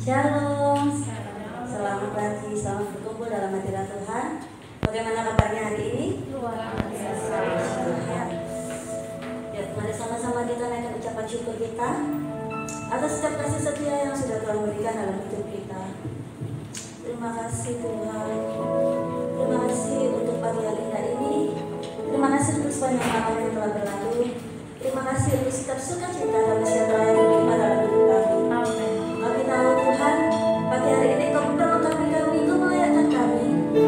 Shalom, selamat pagi, selamat berkumpul dalam hadirat Tuhan. Bagaimana kabarnya hari ini? Luar biasa. Ya, mari sama-sama kita naikkan ucapan syukur kita atas setiap kasih setia yang sudah Tuhan berikan dalam hidup kita. Terima kasih Tuhan. Terima kasih untuk pagi hari indah ini. Terima kasih untuk sepanjang malam yang telah berlalu. Terima kasih untuk setiap sukacita dan sejahtera yang diterima dalam hidup kami. Amin. Kami tahu Tuhan, pagi hari ini Kau memperlengkapi kami, Kau melayakkan kami.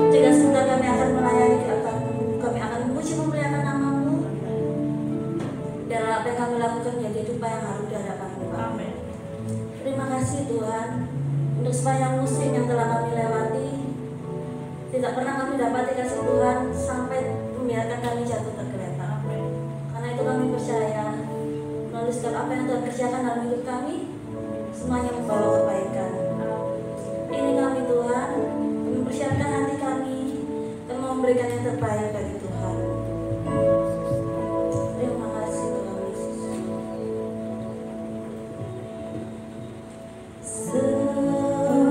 Jika sebentar kami akan melayani kami akan memuji memuliakan nama-Mu. Dan apa yang kami lakukan menjadi hidup yang harum di hadapan-Mu. Amin. Terima kasih Tuhan untuk sepanjang musim yang telah kami lewati. Tidak pernah kami dapati kasih Tuhan sampai membiarkan kami jatuh tergeletak. Amin. Karena itu kami percaya melalui setiap apa yang Tuhan kerjakan dalam hidup kami, semuanya membawa kebaikan. Ini kami Tuhan, mempersiapkan hati kami dan memberikan yang terbaik bagi Tuhan. Terima kasih Tuhan Yesus.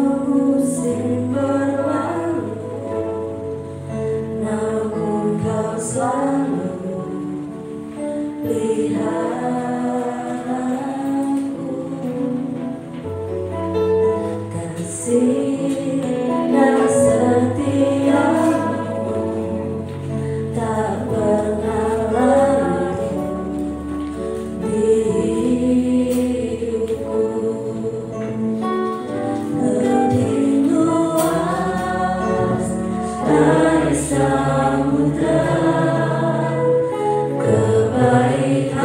Semusim berlalu, namun Kau selalu lihat aku. Kasih dan setiamu tak pernah lalu di hidupku. Lebih luas dari samudra, kebaikan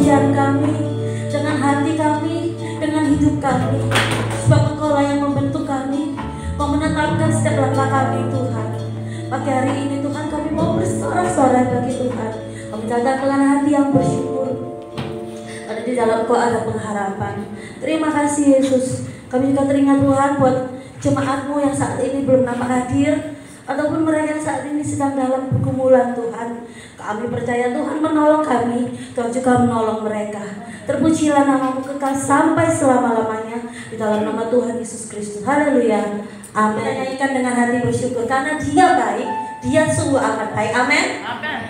pujian kami, dengan hati kami, dengan hidup kami. Sebab Engkau lah yang membentuk kami, mau menetapkan setiap langkah kami Tuhan. Pagi hari ini Tuhan kami mau bersorak-sorai bagi Tuhan. Kami datang hati yang bersyukur, karena di dalam Engkau ada pengharapan. Terima kasih Yesus. Kami juga teringat Tuhan buat jemaat-Mu yang saat ini belum nampak hadir, ataupun mereka yang saat ini sedang dalam pergumulan Tuhan. Kami percaya Tuhan menolong kami, Tuhan juga menolong mereka. Terpujilah nama-Mu kekal sampai selama-lamanya, di dalam nama Tuhan Yesus Kristus. Haleluya. Amin. Kita nyanyikan dengan hati bersyukur karena Dia baik, Dia sungguh amat baik. Amin. Amin.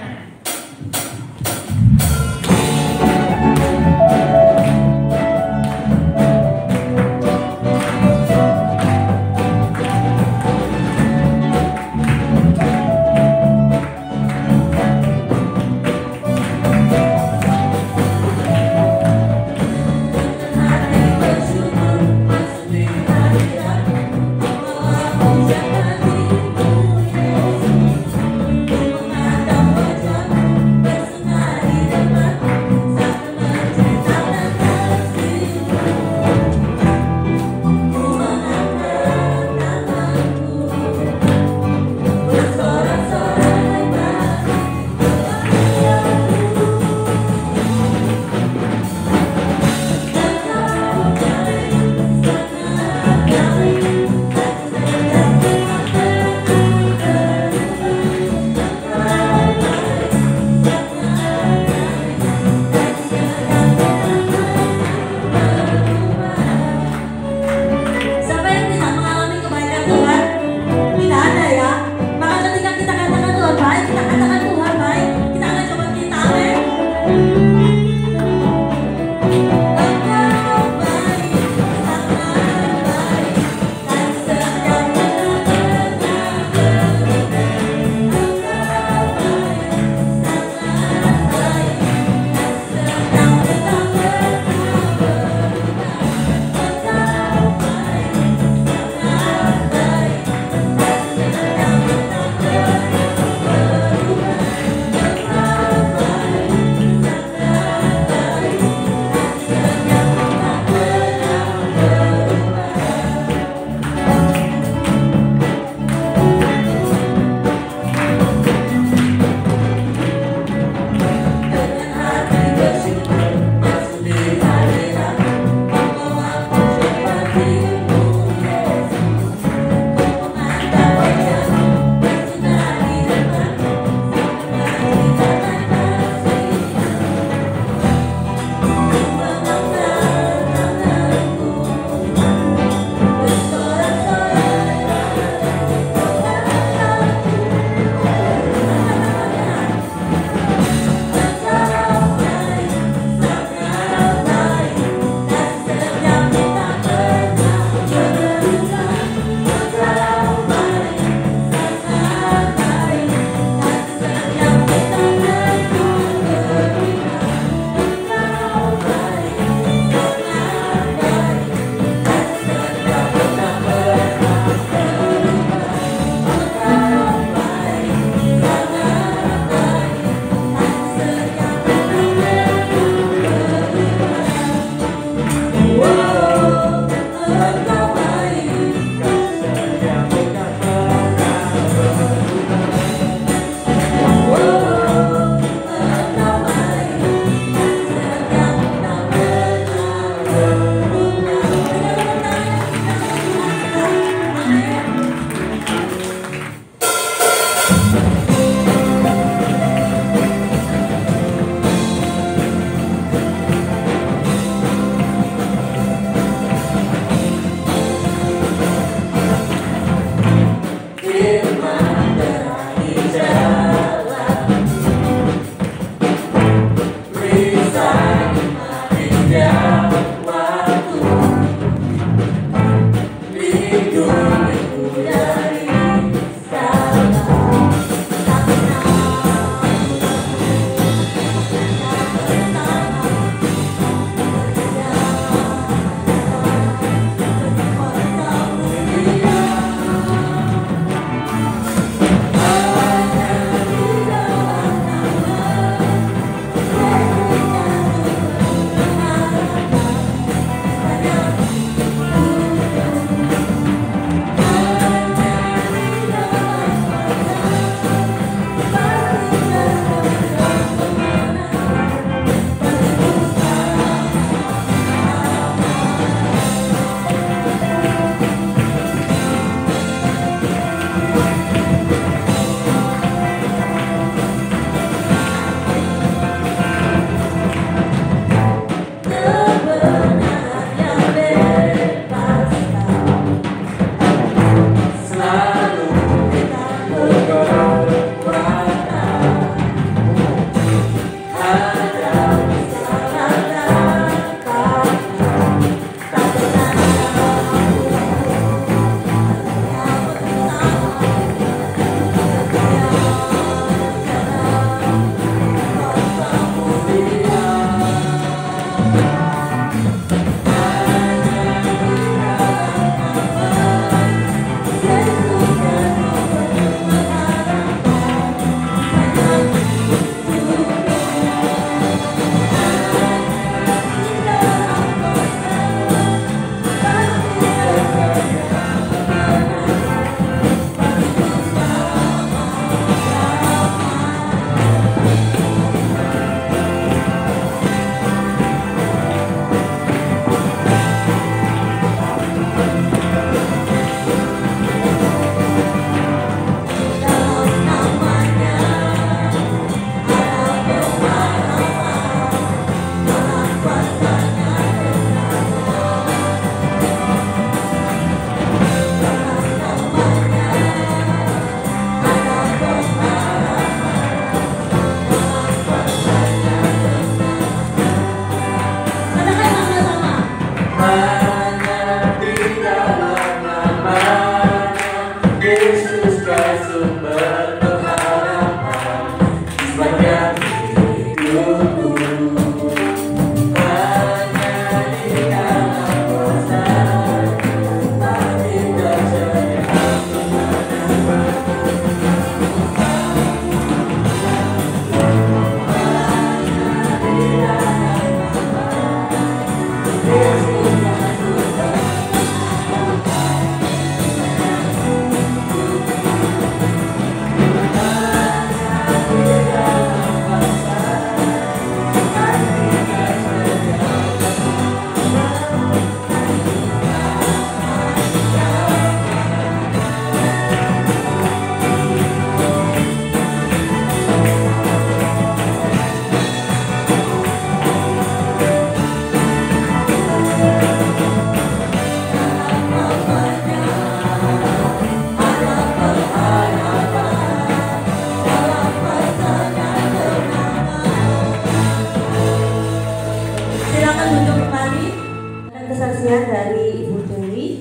kesaksian dari Ibu Dewi.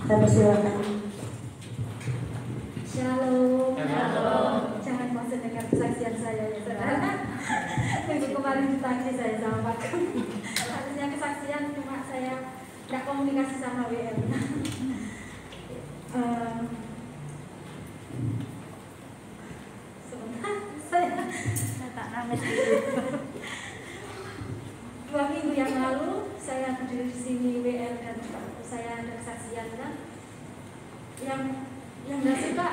Saya persilakan. Shalom. Jangan bosan dengar kesaksian saya ya saudara. Minggu kemarin ditagih saya sama Pak. Harusnya kesaksian cuma saya tidak komunikasi sama WM. Sebentar saya tak nangis dulu. 2 minggu yang lalu saya berdiri di sini WL dan saya ada kesaksian kan. Yang nggak suka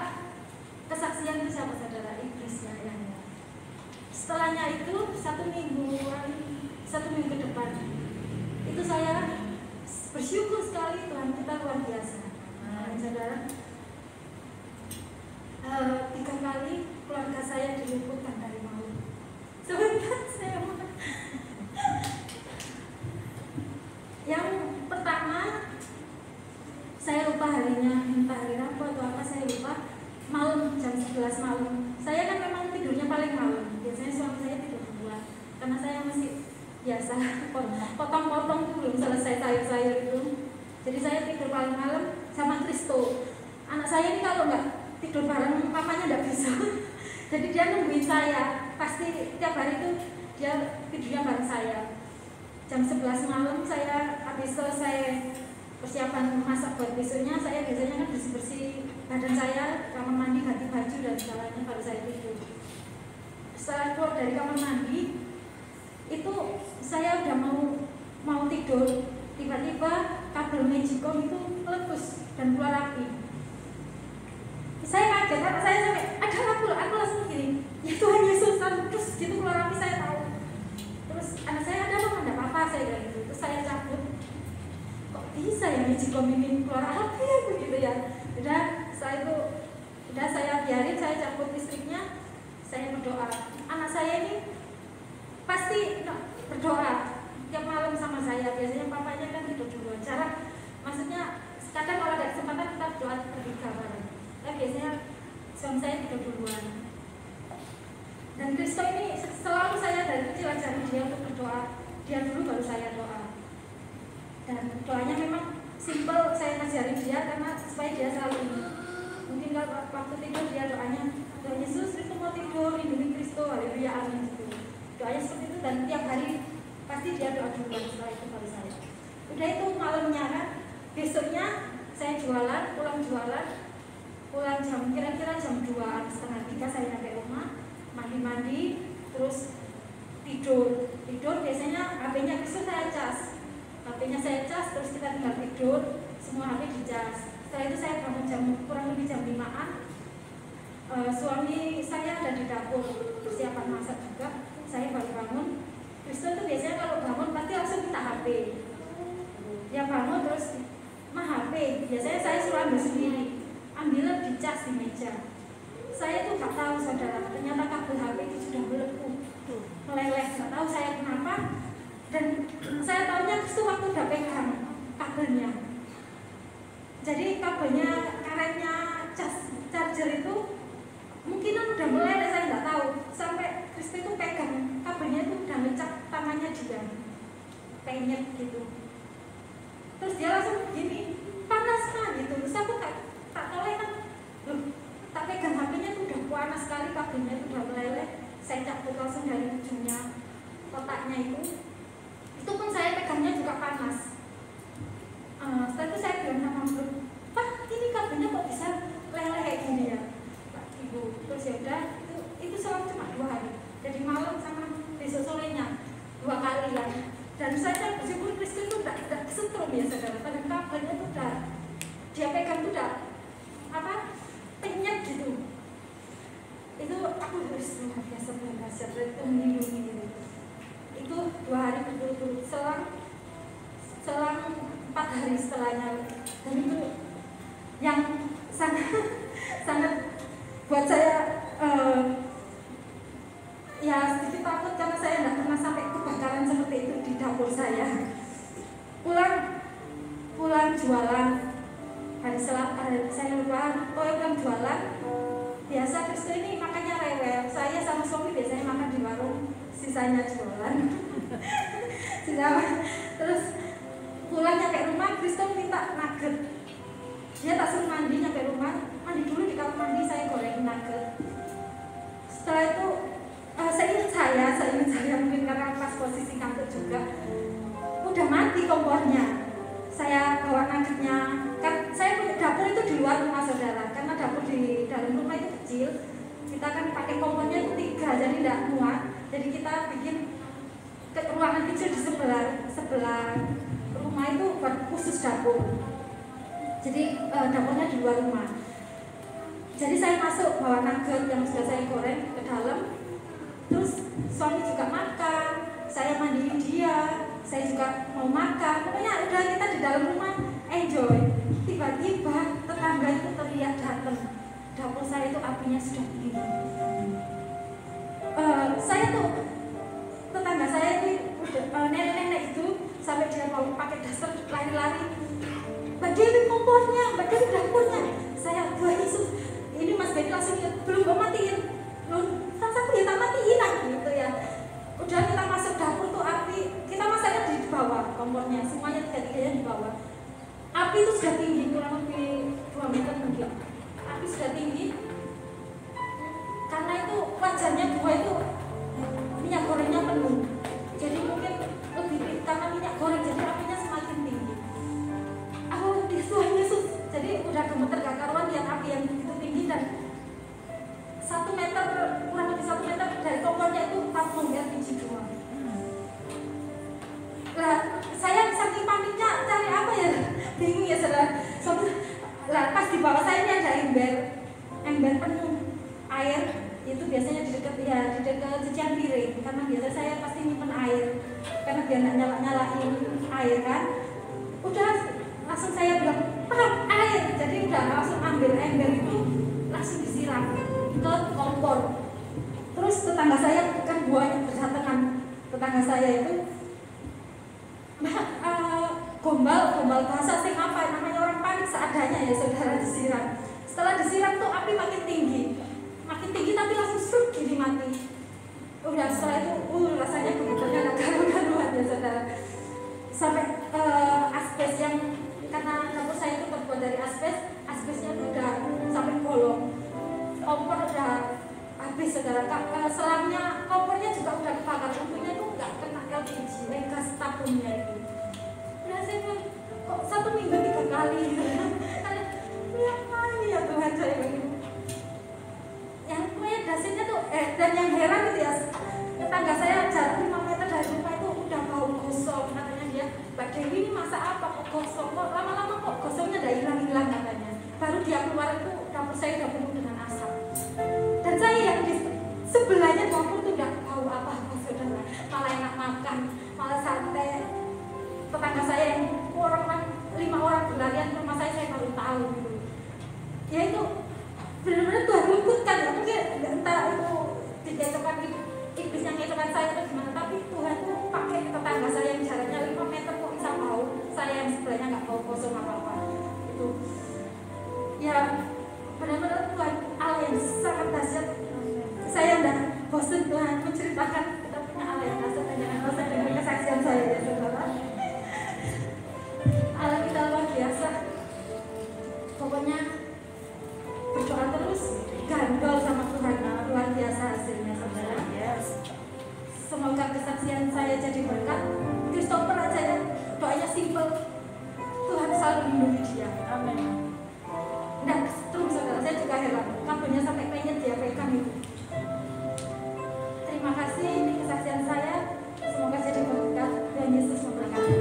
kesaksian itu siapa saudara? Iblisnya yang. Setelahnya itu 1 minggu ke depan itu saya bersyukur sekali Tuhan kita luar biasa. Saudara, 3 kali keluarga saya diluputkan dari maut. Sebentar saya mau. Yang pertama saya lupa harinya, entah hari Rabu atau apa saya lupa. Malam jam 11 malam. Saya kan memang tidurnya paling malam. Biasanya suami saya tidur berdua. Karena saya masih biasa potong-potong tuh belum selesai sayur-sayur itu. Jadi saya tidur paling malam sama Kristo. Anak saya ini kalau nggak tidur bareng papanya nggak bisa. Jadi dia nungguin saya. Pasti tiap hari itu dia tidurnya bareng saya. Jam 11 malam saya habis selesai persiapan masak buat besoknya, saya biasanya kan bersih-bersih badan saya, kamar mandi, ganti baju dan segalanya baru saya tidur. Setelah keluar dari kamar mandi itu saya udah mau tidur, tiba-tiba kabel Magicom itu letus dan keluar api. Saya kaget, karena saya sampai ada aku langsung gini, ya Tuhan Yesus, terus gitu keluar api saya tahu. Terus anak saya ada apa-apa saya bilang gitu, terus saya cabut. Kok bisa ya Magicom ini keluar api ya begitu ya. Setelah itu saya biarin, saya cabut listriknya, saya berdoa. Anak saya ini pasti berdoa tiap malam sama saya. Biasanya papanya kan tidur duluan. Maksudnya kadang kalau ada kesempatan kita berdoa bertiga bareng. Tapi biasanya suami saya tidur duluan. Dan Kristo ini selalu saya dari kecil ajarin dia untuk berdoa. Dia dulu baru saya doa. Dan doanya memang simple, saya ngajarin dia karena supaya dia selalu ini. Mungkin kalau waktu tidur dia doanya, Tuhan Yesus, Kristo mau tidur, lindungi Kristo, haleluya, amin gitu. Doanya seperti itu dan tiap hari pasti dia doa duluan, setelah itu baru saya. Udah itu malamnya kan, besoknya saya jualan, pulang jam kira-kira jam 2:30 saya sampai rumah, mandi-mandi, terus tidur biasanya HP-nya Kristo saya cas. HP-nya saya cas, terus kita tinggal tidur, semua HP dicas. Setelah itu saya bangun kurang lebih jam 5-an. Suami saya ada di dapur persiapan masak juga. Saya baru bangun. Kristo itu biasanya kalau bangun pasti langsung minta HP. Dia bangun terus, mah HP. Biasanya saya suruh ambil sendiri. Ambilnya dicas di meja. Saya tuh gak tahu saudara, ternyata kabel HP itu sudah melepuh, meleleh. Gak tahu saya kenapa. Dan saya tahunya itu waktu udah pegang kabelnya. Jadi kabelnya, karetnya charger itu mungkin udah meleleh, saya nggak tahu. Sampai Kristo itu pegang kabelnya itu udah ngecap tangannya dia, penyet gitu. Terus dia langsung gini, panas mah gitu. Terus aku tak toleh kan, tak pegang HP-nya itu udah panas sekali, kabelnya itu udah meleleh. Saya cabut langsung dari ujungnya kotaknya itu. Itu pun saya pegangnya juga panas. Setelah itu saya bilang sama Bro, Pak, ini kabelnya kok bisa leleh kayak gini ya, Pak Ibu. Terus ya udah, itu selama cuma 2 hari. Jadi malam sama besok sorenya 2 kali ya. Dan saya bersyukur Kristo itu tidak kesetrum ya saudara. Karena kabelnya itu udah dia pegang itu udah penyet gitu. Itu aku harus luar biasa berhasil itu melindungi gitu. Itu 2 hari berturut-turut selang 4 hari setelahnya. Dan itu yang sangat buat saya ya sedikit takut karena saya tidak pernah sampai kebakaran seperti itu di dapur saya. Pulang jualan hari saya lupa, pulang jualan. Biasa Kristo ini makannya rewel. Saya sama suami biasanya makan di warung, sisanya jualan. Terus Kristo minta nugget. Dia tak suruh mandi nyampe rumah, mandi dulu di kamar mandi, saya goreng nugget. Setelah itu saya mungkin karena pas posisi kantor juga udah mati kompornya. Saya bawa nuggetnya, kan saya punya dapur itu di luar rumah saudara, karena dapur di dalam rumah itu kecil. Kita kan pakai kompornya itu 3, jadi tidak muat. Jadi kita bikin ruangan kecil di sebelah rumah itu buat khusus dapur. Jadi dapurnya di luar rumah. Jadi saya masuk bawa nugget yang sudah saya goreng ke dalam. Terus suami juga makan, saya mandiin dia, saya juga mau makan. Pokoknya udah kita di dalam rumah enjoy. Tiba-tiba tetangga itu teriak datang. Dapur saya itu apinya sudah tinggi. Saya tuh tetangga saya itu nenek-nenek itu sampai dia mau pakai daster lari-lari. Mbak Dewi kompornya, Mbak Dewi dapurnya. Saya Tuhan Yesus, ini Mas Dewi langsung belum mau matiin. Loh, aku ya tak matiin lagi gitu ya. Udah kita masuk dapur tuh api, kita masaknya di bawah kompornya, semuanya 3-3-nya di bawah. Api itu sudah tinggi, kurang lebih 2 meter mungkin. Api sudah tinggi. Karena itu wajarnya buah itu minyak gorengnya penuh. Jadi mungkin lebih karena minyak goreng jadi apinya semakin tinggi. Oh, Tuhan Yesus. Jadi udah gemeter gak karuan lihat api yang begitu tinggi dan 1 meter, kurang lebih 1 meter dari kompornya itu langsung lihat biji doang. Lah, saya saking paniknya cari apa ya? Bingung ya saudara. Lah, pas di bawah saya ini ada ember penuh air. Itu biasanya di dekat cucian piring, karena biasa saya pasti nyimpen air, karena biar nggak nyalain air kan. Udah langsung saya bilang air, jadi udah langsung ambil ember itu langsung disiram ke kompor. Terus tetangga saya kan buahnya berdatangan, tetangga saya itu gombal bahasa sing apa namanya, orang panik seadanya ya saudara, disiram. Setelah disiram tuh api makin tinggi tapi langsung serut jadi mati. Udah setelah itu rasanya gemeternya gak karuan ya saudara. Sampai aspes yang, karena dapur saya itu terbuat dari aspesnya udah sampai bolong. Kompor udah habis saudara. Selangnya kompornya juga udah kebakar, untungnya itu gak kena LPG, gas tabungnya itu. Udah saya bilang, kok 1 minggu 3 kali gitu. Ya Tuhan, saya bilang yang punya dasarnya tuh dan yang heran gitu ya, tetangga saya jarak 5 meter dari rumah itu udah bau gosong. Katanya dia, Mbak Dewi ini masak apa kok gosong, kok lama-lama kok gosongnya udah hilang-hilang katanya. Baru dia keluar itu dapur saya udah penuh dengan asap. Dan saya yang di sebelahnya dapur tuh udah bau apa-apa saudara, malah enak makan, malah sate. Tetangga saya yang 5 orang berlarian ke rumah saya baru tahu gitu. Ya itu benar-benar Tuhan luputkan ya, mungkin entah itu dicocokkan iblis yang ngecokkan saya atau gimana, tapi Tuhan tuh pakai tetangga saya yang jaraknya 5 meter kok bisa bau, saya yang sebelahnya nggak bau kosong apa-apa. Itu ya benar-benar Tuhan Allah yang sangat dahsyat. Saya udah bosan Tuhan menceritakan kita punya Allah yang dahsyat, dan jangan bosan dengan kesaksian saya ya saudara. Allah kita luar biasa. Pokoknya berdoa terus, gandol sama Tuhan, luar biasa hasilnya saudara. Semoga kesaksian saya jadi berkat. Christopher aja ya, doanya simple, Tuhan selalu melindungi dia. Amin. Nah, terus saudara, saya juga heran, kabelnya sampai pengen dia pegang itu. Terima kasih, ini kesaksian saya. Semoga jadi berkat dan Yesus memberkati.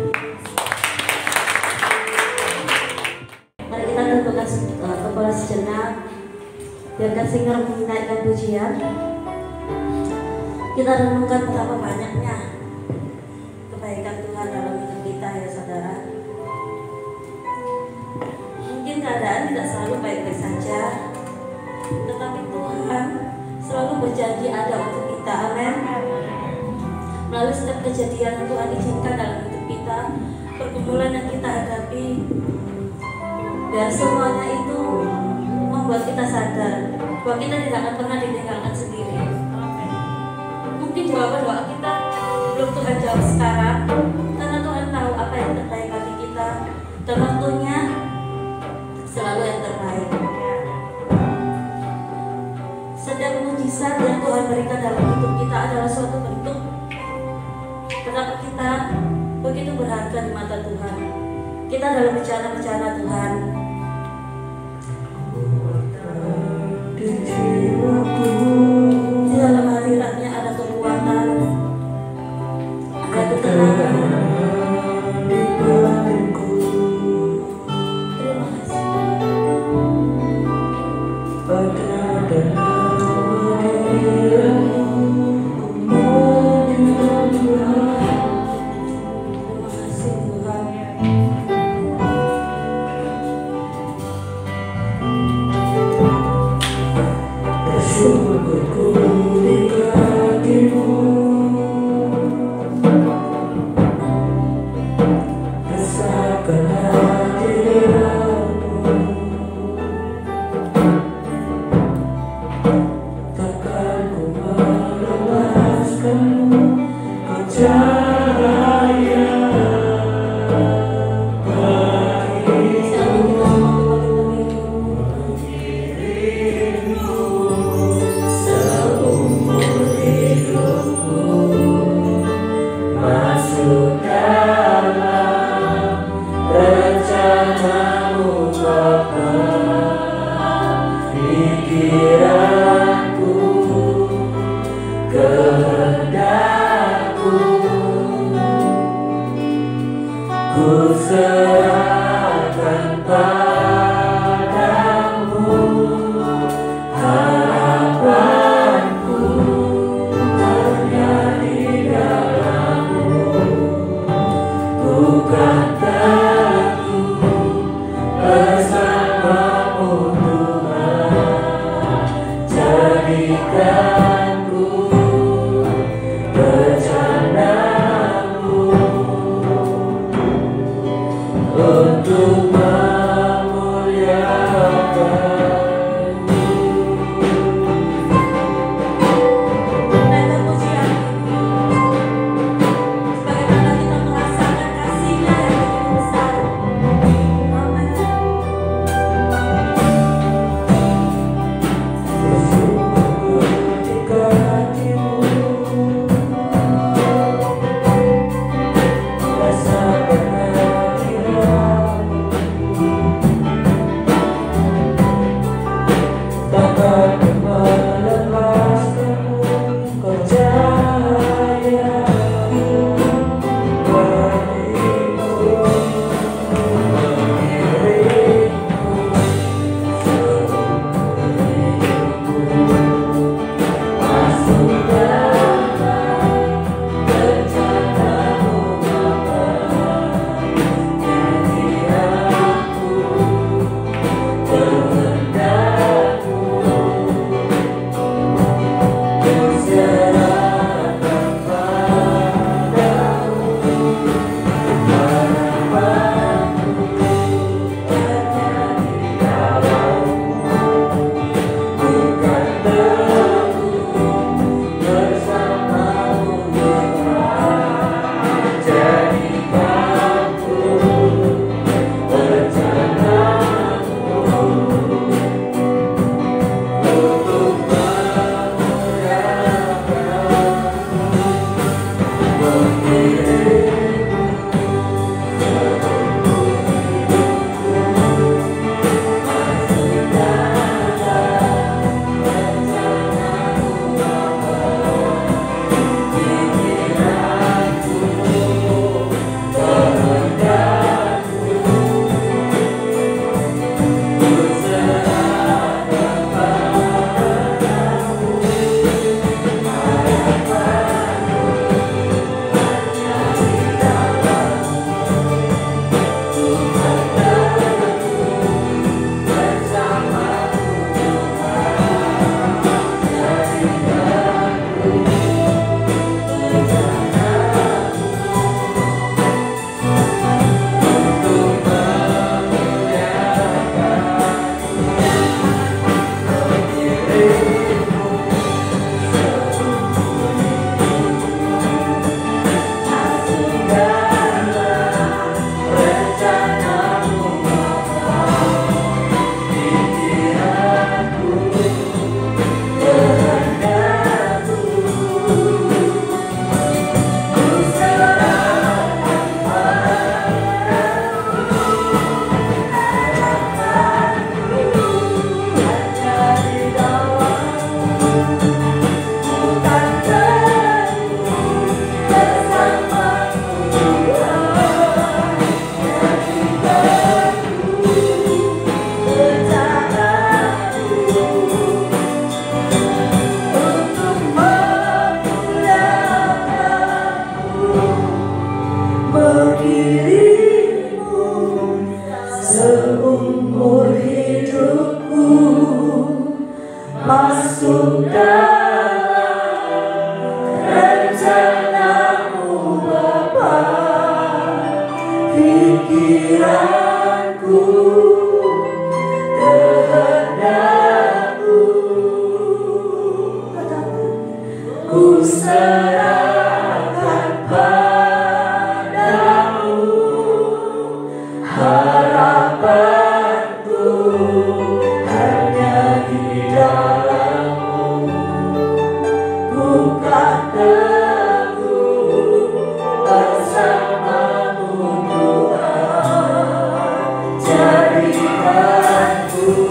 Mari kita tentukan kepala sejenak. Biarkan singer menaikkan pujian. Kita renungkan betapa banyaknya kebaikan Tuhan dalam hidup kita ya saudara. Mungkin keadaan tidak selalu baik-baik saja, tetapi Tuhan selalu berjanji ada untuk kita. Amin. Melalui setiap kejadian yang Tuhan izinkan dalam hidup kita, pergumulan yang kita hadapi, biar semuanya itu membuat kita sadar bahwa kita tidak akan pernah ditinggalkan sendiri. Mungkin jawaban doa kita belum Tuhan jawab sekarang, karena Tuhan tahu apa yang terbaik bagi kita, termasuk berikan dalam hidup kita adalah suatu bentuk betapa kita begitu berharga di mata Tuhan. Kita dalam bencana-bencana Tuhan, di dalam hadiratnya ada kekuatan, ada ketenangan. Terima kasih. Terima kasih Tuhan. Bersyukurku di kakimu, rasakan hadiratmu, takkan ku melepaskanmu, kau cahaya masuk dalam rencanamu Bapa, pikiranku, kehendakku, ku serahkan padamu, harapanku hanya di dalammu, bukan teguh bersamamu Tuhan, jadikanku bercanamu untuk memuliakanmu. Naikkan pujian ini, sebagaimana kita merasakan kasih-Nya yang begitu besar. Amin. Bersyukurku di kakimu, rasakan hadiratmu, seumur hidupku masuk dalam rencanamu Bapa. Pikiranku, kehendakku, ku serahkan padamu. Harapanku hanya di dalam-Mu. Buka teguh bersama-Mu Tuhan. Jadikanku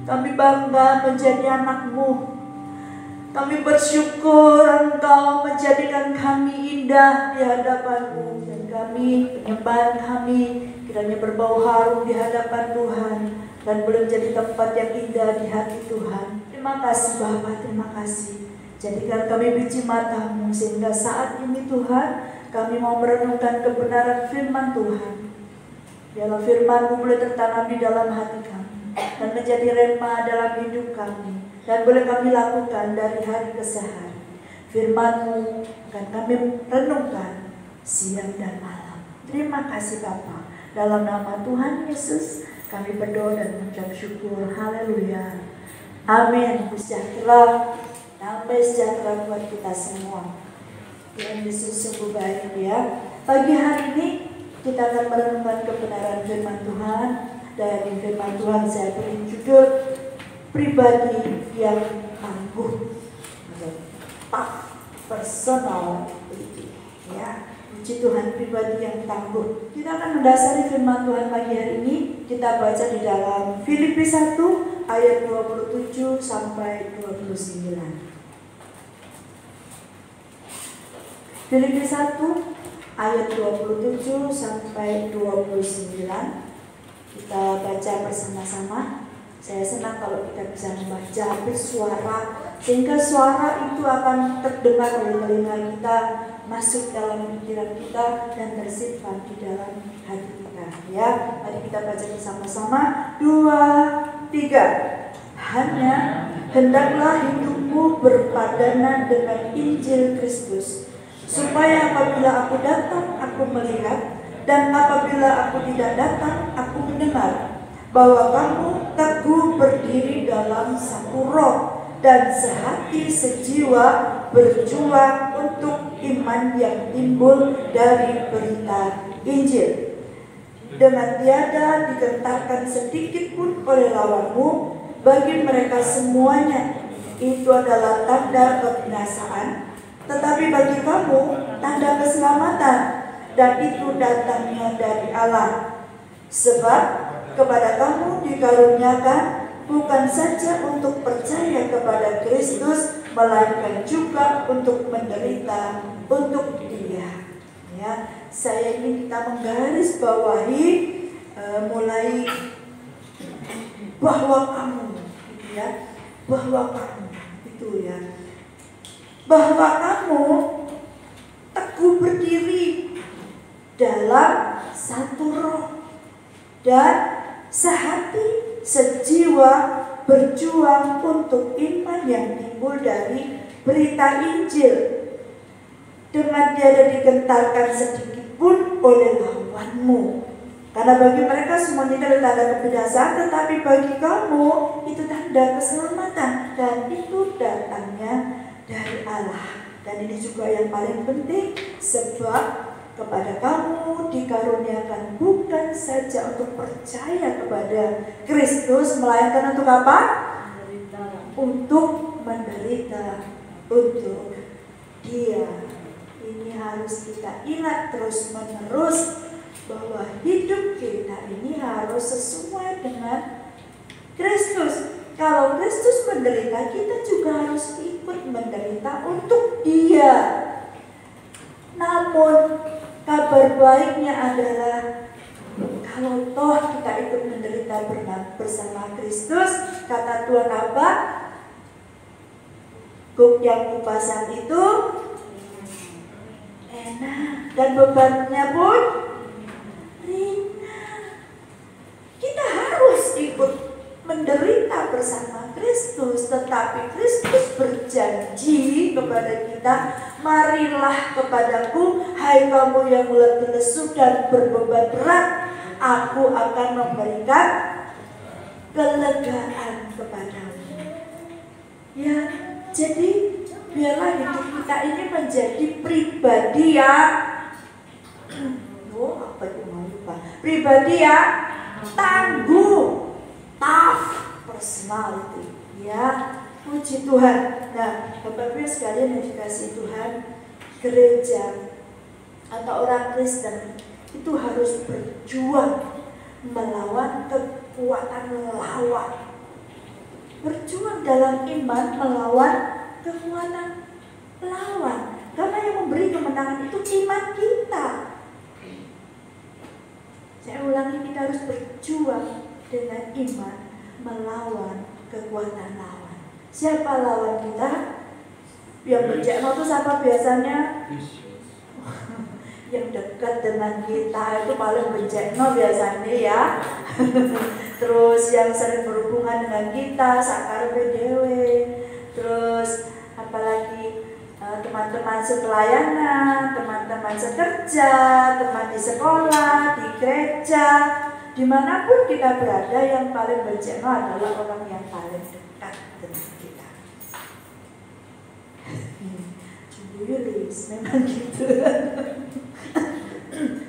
kami bangga menjadi anak-Mu. Kami bersyukur Engkau menjadikan kami indah di hadapan-Mu. Dan kami, penyembahan kami kiranya berbau harum di hadapan Tuhan. Dan boleh menjadi tempat yang indah di hati Tuhan. Terima kasih Bapa, terima kasih. Jadikan kami biji mata-Mu sehingga saat ini Tuhan kami mau merenungkan kebenaran firman Tuhan. Biarlah firman-Mu boleh tertanam di dalam hati kami dan menjadi rema dalam hidup kami, dan boleh kami lakukan dari hari ke hari. Firman-Mu akan kami renungkan siang dan malam. Terima kasih Bapa. Dalam nama Tuhan Yesus kami berdoa dan mengucap syukur. Haleluya. Amin. Sejahtera, damai sejahtera buat kita semua. Tuhan Yesus sungguh baik ya. Pagi hari ini kita akan merenungkan kebenaran firman Tuhan. Dari firman Tuhan saya beri judul pribadi yang tangguh, personality, ya. Puji Tuhan, pribadi yang tangguh. Kita akan mendasari firman Tuhan pagi hari ini. Kita baca di dalam Filipi 1 ayat 27 sampai 29. Filipi 1 ayat 27 sampai 29. Kita baca bersama-sama. Saya senang kalau kita bisa membaca bersuara, sehingga suara itu akan terdengar oleh telinga kita, masuk dalam pikiran kita, dan tersimpan di dalam hati kita. Ya, mari kita baca bersama-sama. 2, 3. Hanya hendaklah hidupmu berpadanan dengan Injil Kristus, supaya apabila aku datang, aku melihat, dan apabila aku tidak datang, aku mendengar, bahwa kamu teguh berdiri dalam satu roh, dan sehati sejiwa berjuang untuk iman yang timbul dari berita Injil. Dengan tiada digentarkan sedikit pun oleh lawanmu, bagi mereka semuanya itu adalah tanda kebinasaan, tetapi bagi kamu tanda keselamatan, dan itu datangnya dari Allah. Sebab kepada kamu dikaruniakan bukan saja untuk percaya kepada Kristus, melainkan juga untuk menderita untuk Dia. Ya, saya ingin kita menggarisbawahi mulai bahwa kamu, gitu ya, bahwa kamu itu ya, bahwa kamu teguh berdiri dalam satu roh dan sehati sejiwa berjuang untuk iman yang timbul dari berita Injil, dengan tiada digentarkan sedikit pun oleh lawanmu. Karena bagi mereka semuanya itu tanda kebinasaan, tetapi bagi kamu itu tanda keselamatan, dan itu datangnya dari Allah. Dan ini juga yang paling penting, sebab kepada kamu dikaruniakan bukan saja untuk percaya kepada Kristus, melainkan untuk apa? Untuk menderita untuk Dia. Ini harus kita ingat terus menerus, bahwa hidup kita ini harus sesuai dengan Kristus. Kalau Kristus menderita, kita juga harus ikut menderita untuk Dia. Namun kabar baiknya adalah, kalau toh kita ikut menderita bersama Kristus, kata Tuhan apa? Guk yang kupasang itu enak, dan bebannya pun ringan. Kita harus ikut menderita bersama Kristus, tetapi Kristus berjanji kepada kita, marilah kepadaku, hai kamu yang letih lesu dan berbeban berat, aku akan memberikan kelegaan kepadamu. Ya, jadi biarlah hidup kita ini menjadi pribadi yang pribadi yang tangguh, tough personality. Ya, puji Tuhan. Nah, Bapak Ibu sekalian yang dikasihi Tuhan, gereja atau orang Kristen itu harus berjuang melawan kekuatan lawan. Berjuang dalam iman melawan kekuatan lawan. Karena yang memberi kemenangan itu iman kita. Saya ulangi, kita harus berjuang dengan iman melawan kekuatan lawan. Siapa lawan kita? Yang bencana itu siapa biasanya? Yang dekat dengan kita itu paling bencana biasanya ya. Terus yang sering berhubungan dengan kita, sakar PDW. Terus apalagi teman-teman sepelayanan, teman-teman sekerja, teman di sekolah, di gereja, dimanapun kita berada, yang paling bencana adalah orang yang paling dekat dengan kita. Cembuyulis, memang gitu.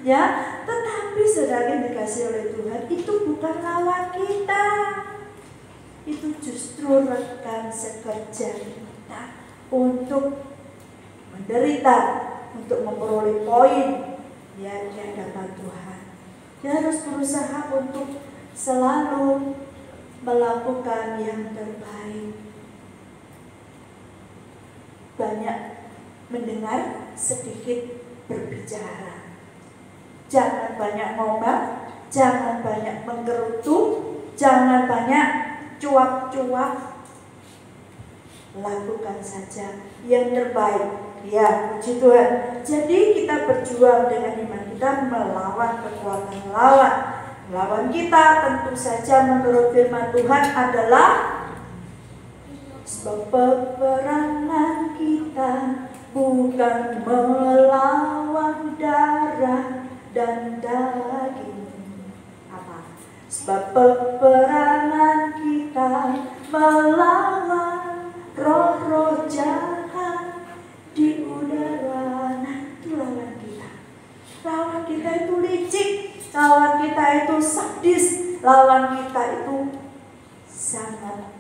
Ya, tetapi saudara yang dikasih oleh Tuhan, itu bukan lawan kita. Itu justru rekan sekerja kita untuk menderita, untuk memperoleh poin ya di hadapan Tuhan. Dia harus berusaha untuk selalu melakukan yang terbaik. Banyak mendengar, sedikit berbicara. Jangan banyak ngomong, jangan banyak menggerutu, jangan banyak cuap-cuap. Lakukan saja yang terbaik. Ya, puji Tuhan. Jadi kita berjuang dengan iman kita melawan kekuatan lawan. Lawan kita tentu saja menurut firman Tuhan adalah sebab peperangan kita bukan melawan darah dan daging. Apa? Sebab peperangan kita melawan roh-roh jahat di udara. Nah, itu lawan kita. Lawan kita itu licik, lawan kita itu sadis, lawan kita itu sangat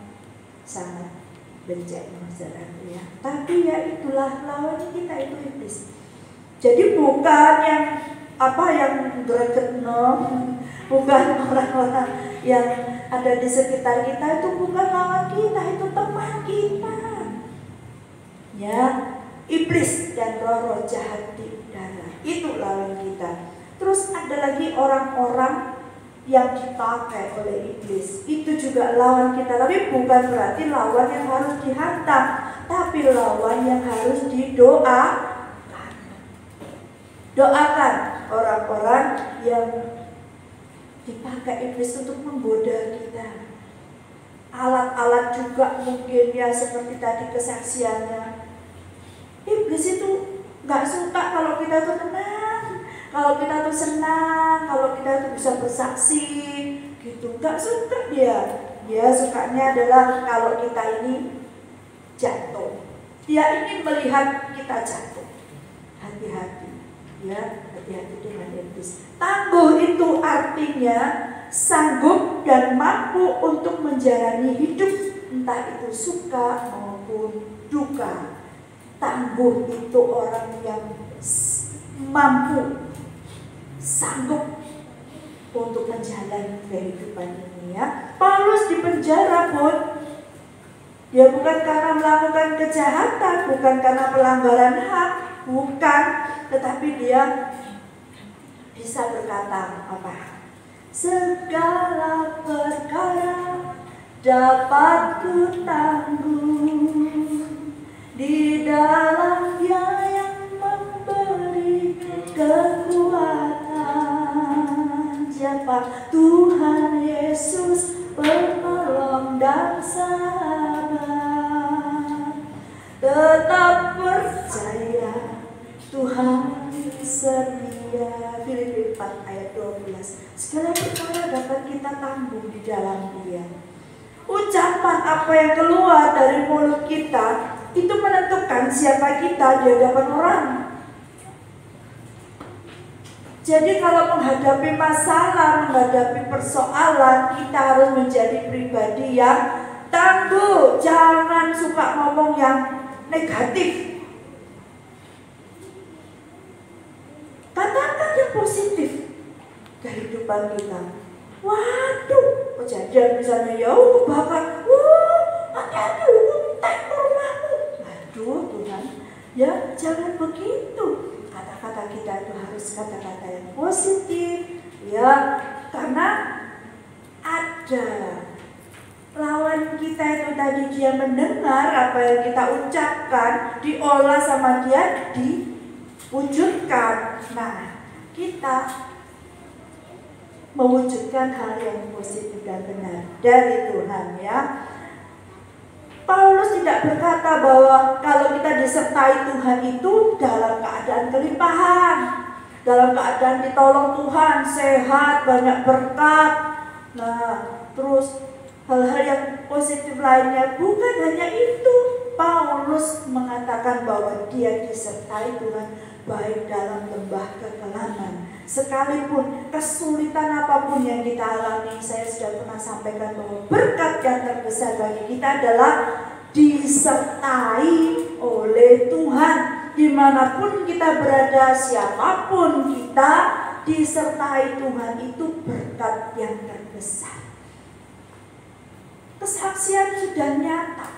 bencana saudaraku ya. Tapi ya itulah lawan kita itu iblis. Jadi bukan yang gregetno, bukan orang-orang yang ada di sekitar kita, itu bukan lawan kita, itu teman kita. Ya, iblis dan roh-roh jahat di udara, itu lawan kita. Terus ada lagi orang-orang yang dipakai oleh iblis, itu juga lawan kita. Tapi bukan berarti lawan yang harus dihantam, tapi lawan yang harus didoakan. Doakan orang-orang yang dipakai iblis untuk menggoda kita. Alat-alat juga mungkin ya, seperti tadi kesaksiannya. Iblis itu gak suka kalau kita tuh tenang, kalau kita tuh senang, kalau kita tuh bisa bersaksi gitu. Gak suka dia. Dia sukanya adalah kalau kita ini jatuh. Dia ingin melihat kita jatuh. Hati-hati ya, hati-hati dengan iblis. Tangguh itu artinya sanggup dan mampu untuk menjalani hidup, entah itu suka maupun duka. Tangguh itu orang yang mampu, sanggup untuk menjalani kehidupan ini ya. Paulus di penjara pun, dia bukan karena melakukan kejahatan, bukan karena pelanggaran HAM, bukan, tetapi dia bisa berkata apa? Segala perkara dapat ku tanggung di dalam Dia yang memberi kekuatan. Siapa? Tuhan Yesus, penolong dan sahabat. Tetap percaya Tuhan setia. Filipi 4 ayat 12. Segala perkara dapat kita tanggung di dalam Dia. Ucapan apa yang keluar dari mulut kita itu menentukan siapa kita di hadapan orang. Jadi kalau menghadapi masalah, menghadapi persoalan, kita harus menjadi pribadi yang tangguh. Jangan suka ngomong yang negatif. Katakan yang positif kehidupan kita. Waduh, kejadian misalnya ya kebakar. Hati-hati tank rumahmu. Aduh Tuhan, ya jangan begitu. Kata-kata kita itu harus kata-kata yang positif, ya, karena ada lawan kita itu tadi, dia mendengar apa yang kita ucapkan, diolah sama dia, diwujudkan. Nah, kita mewujudkan hal yang positif dan benar dari Tuhan ya. Paulus tidak berkata bahwa kalau kita disertai Tuhan itu dalam keadaan kelimpahan, dalam keadaan ditolong Tuhan, sehat, banyak berkat. Nah, terus hal-hal yang positif lainnya. Bukan hanya itu. Paulus mengatakan bahwa dia disertai Tuhan baik dalam lembah kekelaman. Sekalipun kesulitan apapun yang kita alami, saya sudah pernah sampaikan bahwa berkat yang terbesar bagi kita adalah disertai oleh Tuhan. Dimanapun kita berada, siapapun kita, disertai Tuhan itu berkat yang terbesar. Kesaksian sudah nyata.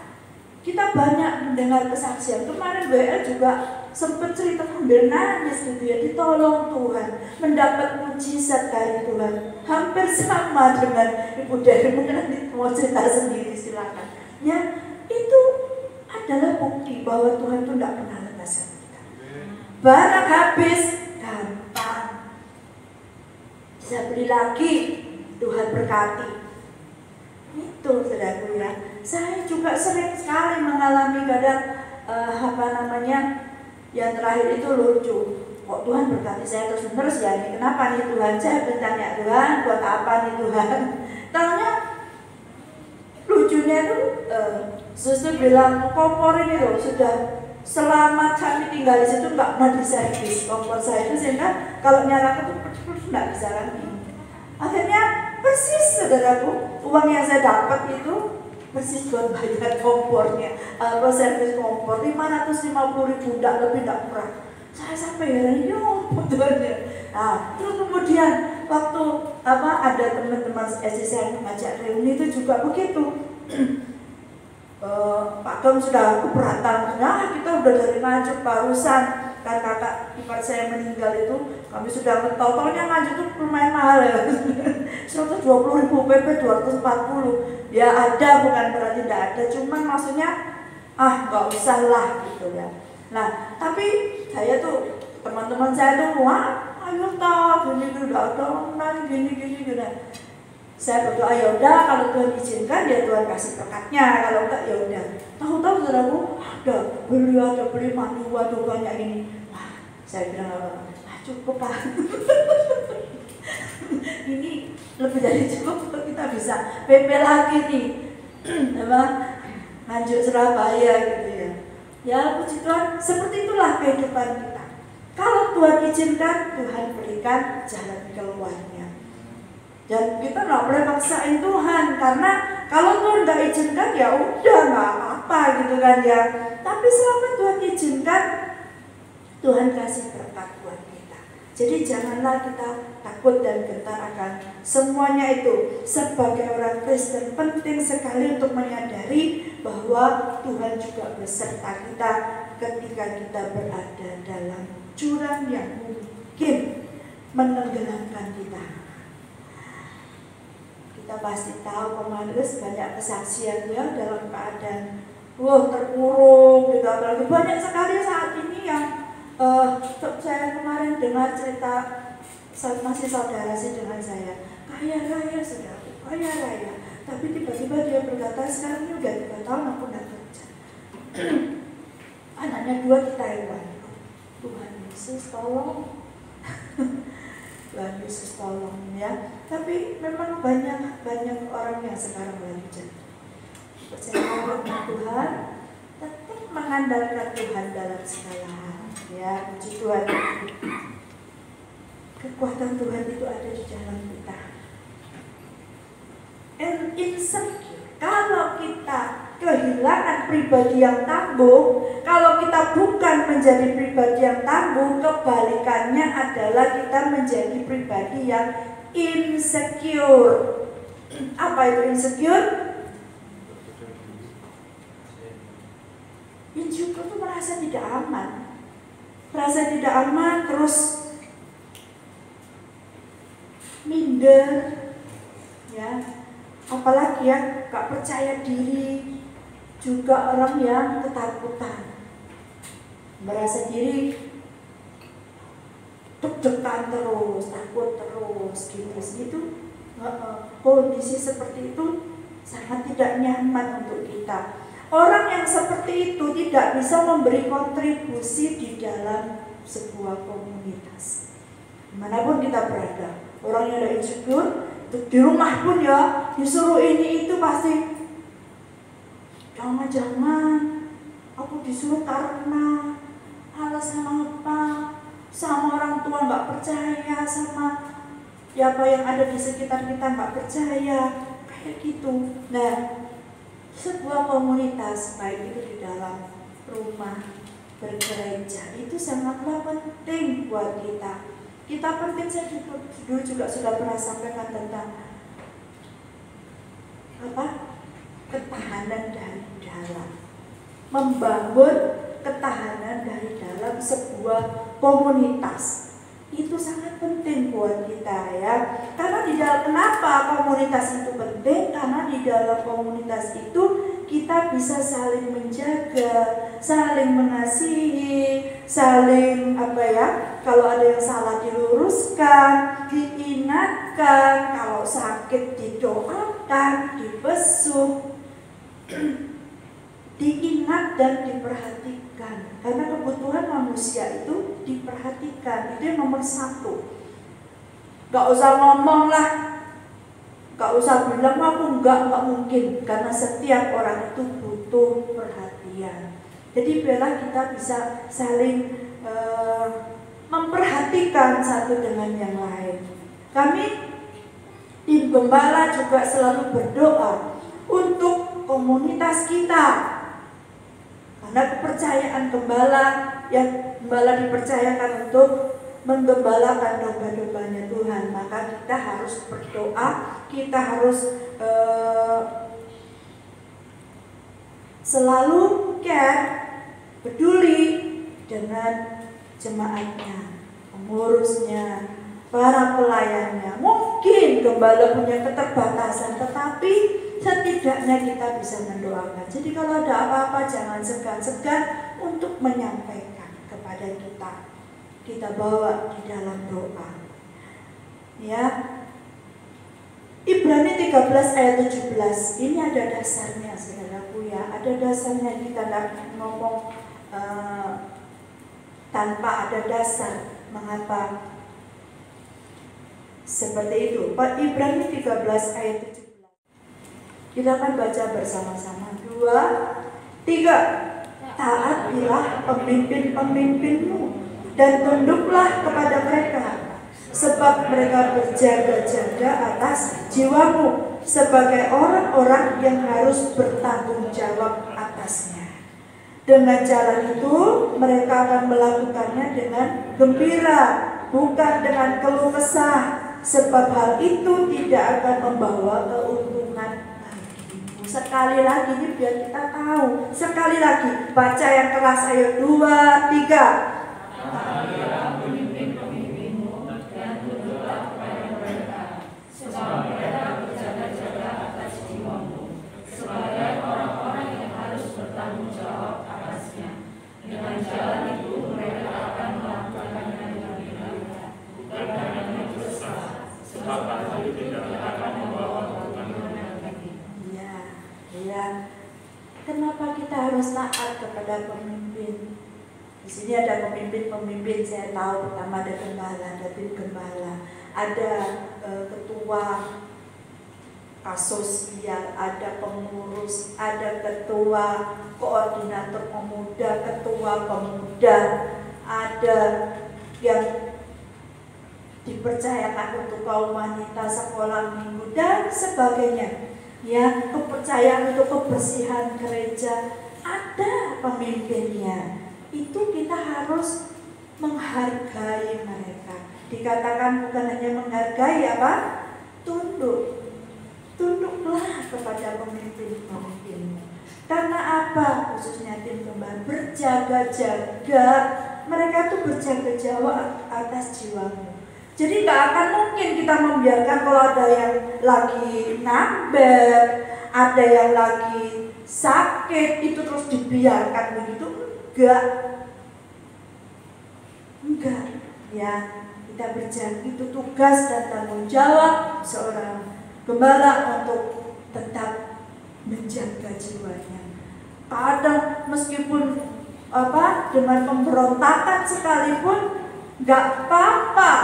Kita banyak mendengar kesaksian. Kemarin WL juga sempat cerita sambil nangis gitu ya, ditolong Tuhan, mendapat mujizat dari Tuhan. Hampir sama dengan Ibu Dari, mungkin nanti mau cerita sendiri silakan. Ya, itu adalah bukti bahwa Tuhan itu tidak pernah lepaskan kita. Barang habis, gampang. Bisa beli lagi, Tuhan berkati. Itu saudaraku ya. Saya juga sering sekali mengalami kadang Yang terakhir itu lucu. Kok Tuhan berkati saya terus menerus ya? Ini kenapa nih Tuhan? Saya bertanya, Tuhan buat apa nih Tuhan? Taunya lucunya tuh suster bilang kompor ini loh sudah selama kami tinggal di situ nggak pernah diservis kompor saya itu, sehingga kalau nyalakan tuh nggak bisa lagi. Akhirnya persis saudaraku, uang yang saya dapat itu persis buat bayar kompornya, servis kompor 550.000, nggak lebih nggak kurang. Saya sampai heran, betulnya. Nah, terus kemudian waktu ada teman-teman SD saya ngajak reuni itu juga begitu. Pak Tom sudah keberatan, nah kita udah dari Nganjuk barusan, kan kakak ipar saya meninggal itu, kami sudah totalnya Nganjuk itu lumayan mahal ya, 120.000 PP 240, ya ada bukan berarti tidak ada, cuman maksudnya nggak usah lah gitu ya. Nah tapi saya tuh teman-teman saya tuh wah ayo toh gini udah ada gini. Saya berdoa ya udah kalau Tuhan izinkan ya Tuhan kasih berkatnya, kalau enggak ya udah. Tahu-tahu saudaraku ada beli madu banyak ini. Wah, saya bilang cukup Pak. Ini lebih dari cukup untuk kita bisa PP lagi nih. Lanjut Surabaya gitu ya. Ya puji Tuhan, seperti itulah kehidupan kita. Kalau Tuhan izinkan, Tuhan berikan jalan keluarnya. Dan kita nggak boleh maksain Tuhan, karena kalau Tuhan nggak izinkan ya udah nggak apa gitu kan ya. Tapi selama Tuhan izinkan, Tuhan kasih berkat buat kita. Jadi janganlah kita takut dan gentar akan semuanya itu. Sebagai orang Kristen penting sekali untuk menyadari bahwa Tuhan juga beserta kita ketika kita berada dalam jurang yang mungkin menenggelamkan kita. Kita pasti tahu Komandos banyak kesaksian ya dalam keadaan terpuruk gitu. Apalagi banyak sekali saat ini yang saya kemarin dengar cerita masih saudara sih dengan saya, kaya raya sudah kaya raya, tapi tiba-tiba dia berkata sekarang ini udah 3 tahun aku nggak kerja. Anaknya 2 di Taiwan. Tuhan Yesus tolong. Tuhan Yesus tolong ya. Tapi memang banyak orang yang sekarang lagi jatuh. Percaya kepada Tuhan, tetap mengandalkan Tuhan dalam segala hal. Ya, puji Tuhan. Kekuatan Tuhan itu ada di dalam kita. And insecure. Kalau kita kehilangan pribadi yang tangguh, kalau kita bukan menjadi pribadi yang tangguh, kebalikannya adalah kita menjadi pribadi yang insecure. Apa itu insecure? Insecure itu merasa tidak aman. Merasa tidak aman, terus minder, ya. Apalagi ya, gak percaya diri, juga orang yang ketakutan, merasa diri deg-degan terus, takut terus, gitu. Kondisi seperti itu sangat tidak nyaman untuk kita. Orang yang seperti itu tidak bisa memberi kontribusi di dalam sebuah komunitas. Dimanapun kita berada, orang yang ada insecure, di rumah pun ya disuruh ini itu pasti jangan aku disuruh karena alasan apa, sama orang tua nggak percaya, sama apa yang ada di sekitar kita nggak percaya, kayak gitu. Nah, sebuah komunitas baik itu di dalam rumah, bergereja itu sangatlah penting buat kita. Kita penting, saya dulu juga sudah pernah sampaikan tentang ketahanan dari dalam, membangun ketahanan dari dalam sebuah komunitas itu sangat penting buat kita ya. Karena di dalam, kenapa komunitas itu penting? Karena di dalam komunitas itu kita bisa saling menjaga, saling mengasihi, saling kalau ada yang salah diluruskan, diingatkan, kalau sakit didoakan, dibesuk. diingat dan diperhatikan. Karena kebutuhan manusia itu diperhatikan, itu yang nomor satu. Gak usah ngomong lah, gak usah bilang aku gak mungkin. Karena setiap orang itu butuh perhatian. Jadi biarlah kita bisa saling memperhatikan satu dengan yang lain. Kami tim gembala juga selalu berdoa untuk komunitas kita. Karena kepercayaan gembala, yang gembala dipercayakan untuk menggembalakan domba-dombanya Tuhan, maka kita harus berdoa, kita harus selalu care, peduli dengan jemaatnya, pengurusnya, para pelayannya. Mungkin gembala punya keterbatasan, tetapi setidaknya kita bisa mendoakan. Jadi kalau ada apa-apa jangan segan-segan untuk menyampaikan kepada kita. Kita bawa di dalam doa. Ya. Ibrani 13 ayat 17. Ini ada dasarnya, saudaraku ya. Ada dasarnya, kita tidak ngomong tanpa ada dasar. Mengapa seperti itu? Ibrani 13 ayat 17. Kita akan baca bersama-sama. 2, 3. Taatilah pemimpin-pemimpinmu dan tunduklah kepada mereka, sebab mereka berjaga-jaga atas jiwamu sebagai orang-orang yang harus bertanggung jawab atasnya. Dengan cara itu mereka akan melakukannya dengan gembira, bukan dengan keluh kesah, sebab hal itu tidak akan membawa keuntungan bagimu. Sekali lagi ini biar kita tahu. Sekali lagi baca yang keras, ayo 2, 3. Pemimpin-pemimpinmu dan tunduklah kepada mereka, sebab mereka berjaga-jaga atas jiwamu, sebagai orang-orang yang harus bertanggung jawab atasnya. Dengan jalan itu mereka akan melakukannya dengan benar, bukan dengan dosa, sebab hal itu tidak akan membawa keuntungan bagi. Ya. Kenapa kita harus taat kepada pemimpin? Di sini ada pemimpin-pemimpin, saya tahu pertama ada gembala, ada tim gembala, ada ketua asosial, ada pengurus, ada ketua koordinator pemuda, ketua pemuda, ada yang dipercayakan untuk kaum wanita sekolah minggu dan sebagainya. Ya, kepercayaan untuk kebersihan gereja, ada pemimpinnya. Itu kita harus menghargai mereka. Dikatakan bukan hanya menghargai apa? Tunduk. Tunduklah kepada pemimpin-pemimpinmu. Karena apa? Khususnya tim gembala berjaga-jaga. Mereka tuh berjaga-jaga atas jiwamu. Jadi gak akan mungkin kita membiarkan kalau ada yang lagi nambet, ada yang lagi sakit, itu terus dibiarkan begitu. Enggak, ya, kita berjaga, itu tugas dan tanggung jawab seorang gembala untuk tetap menjaga jiwanya. Kadang meskipun dengan pemberontakan sekalipun enggak apa-apa,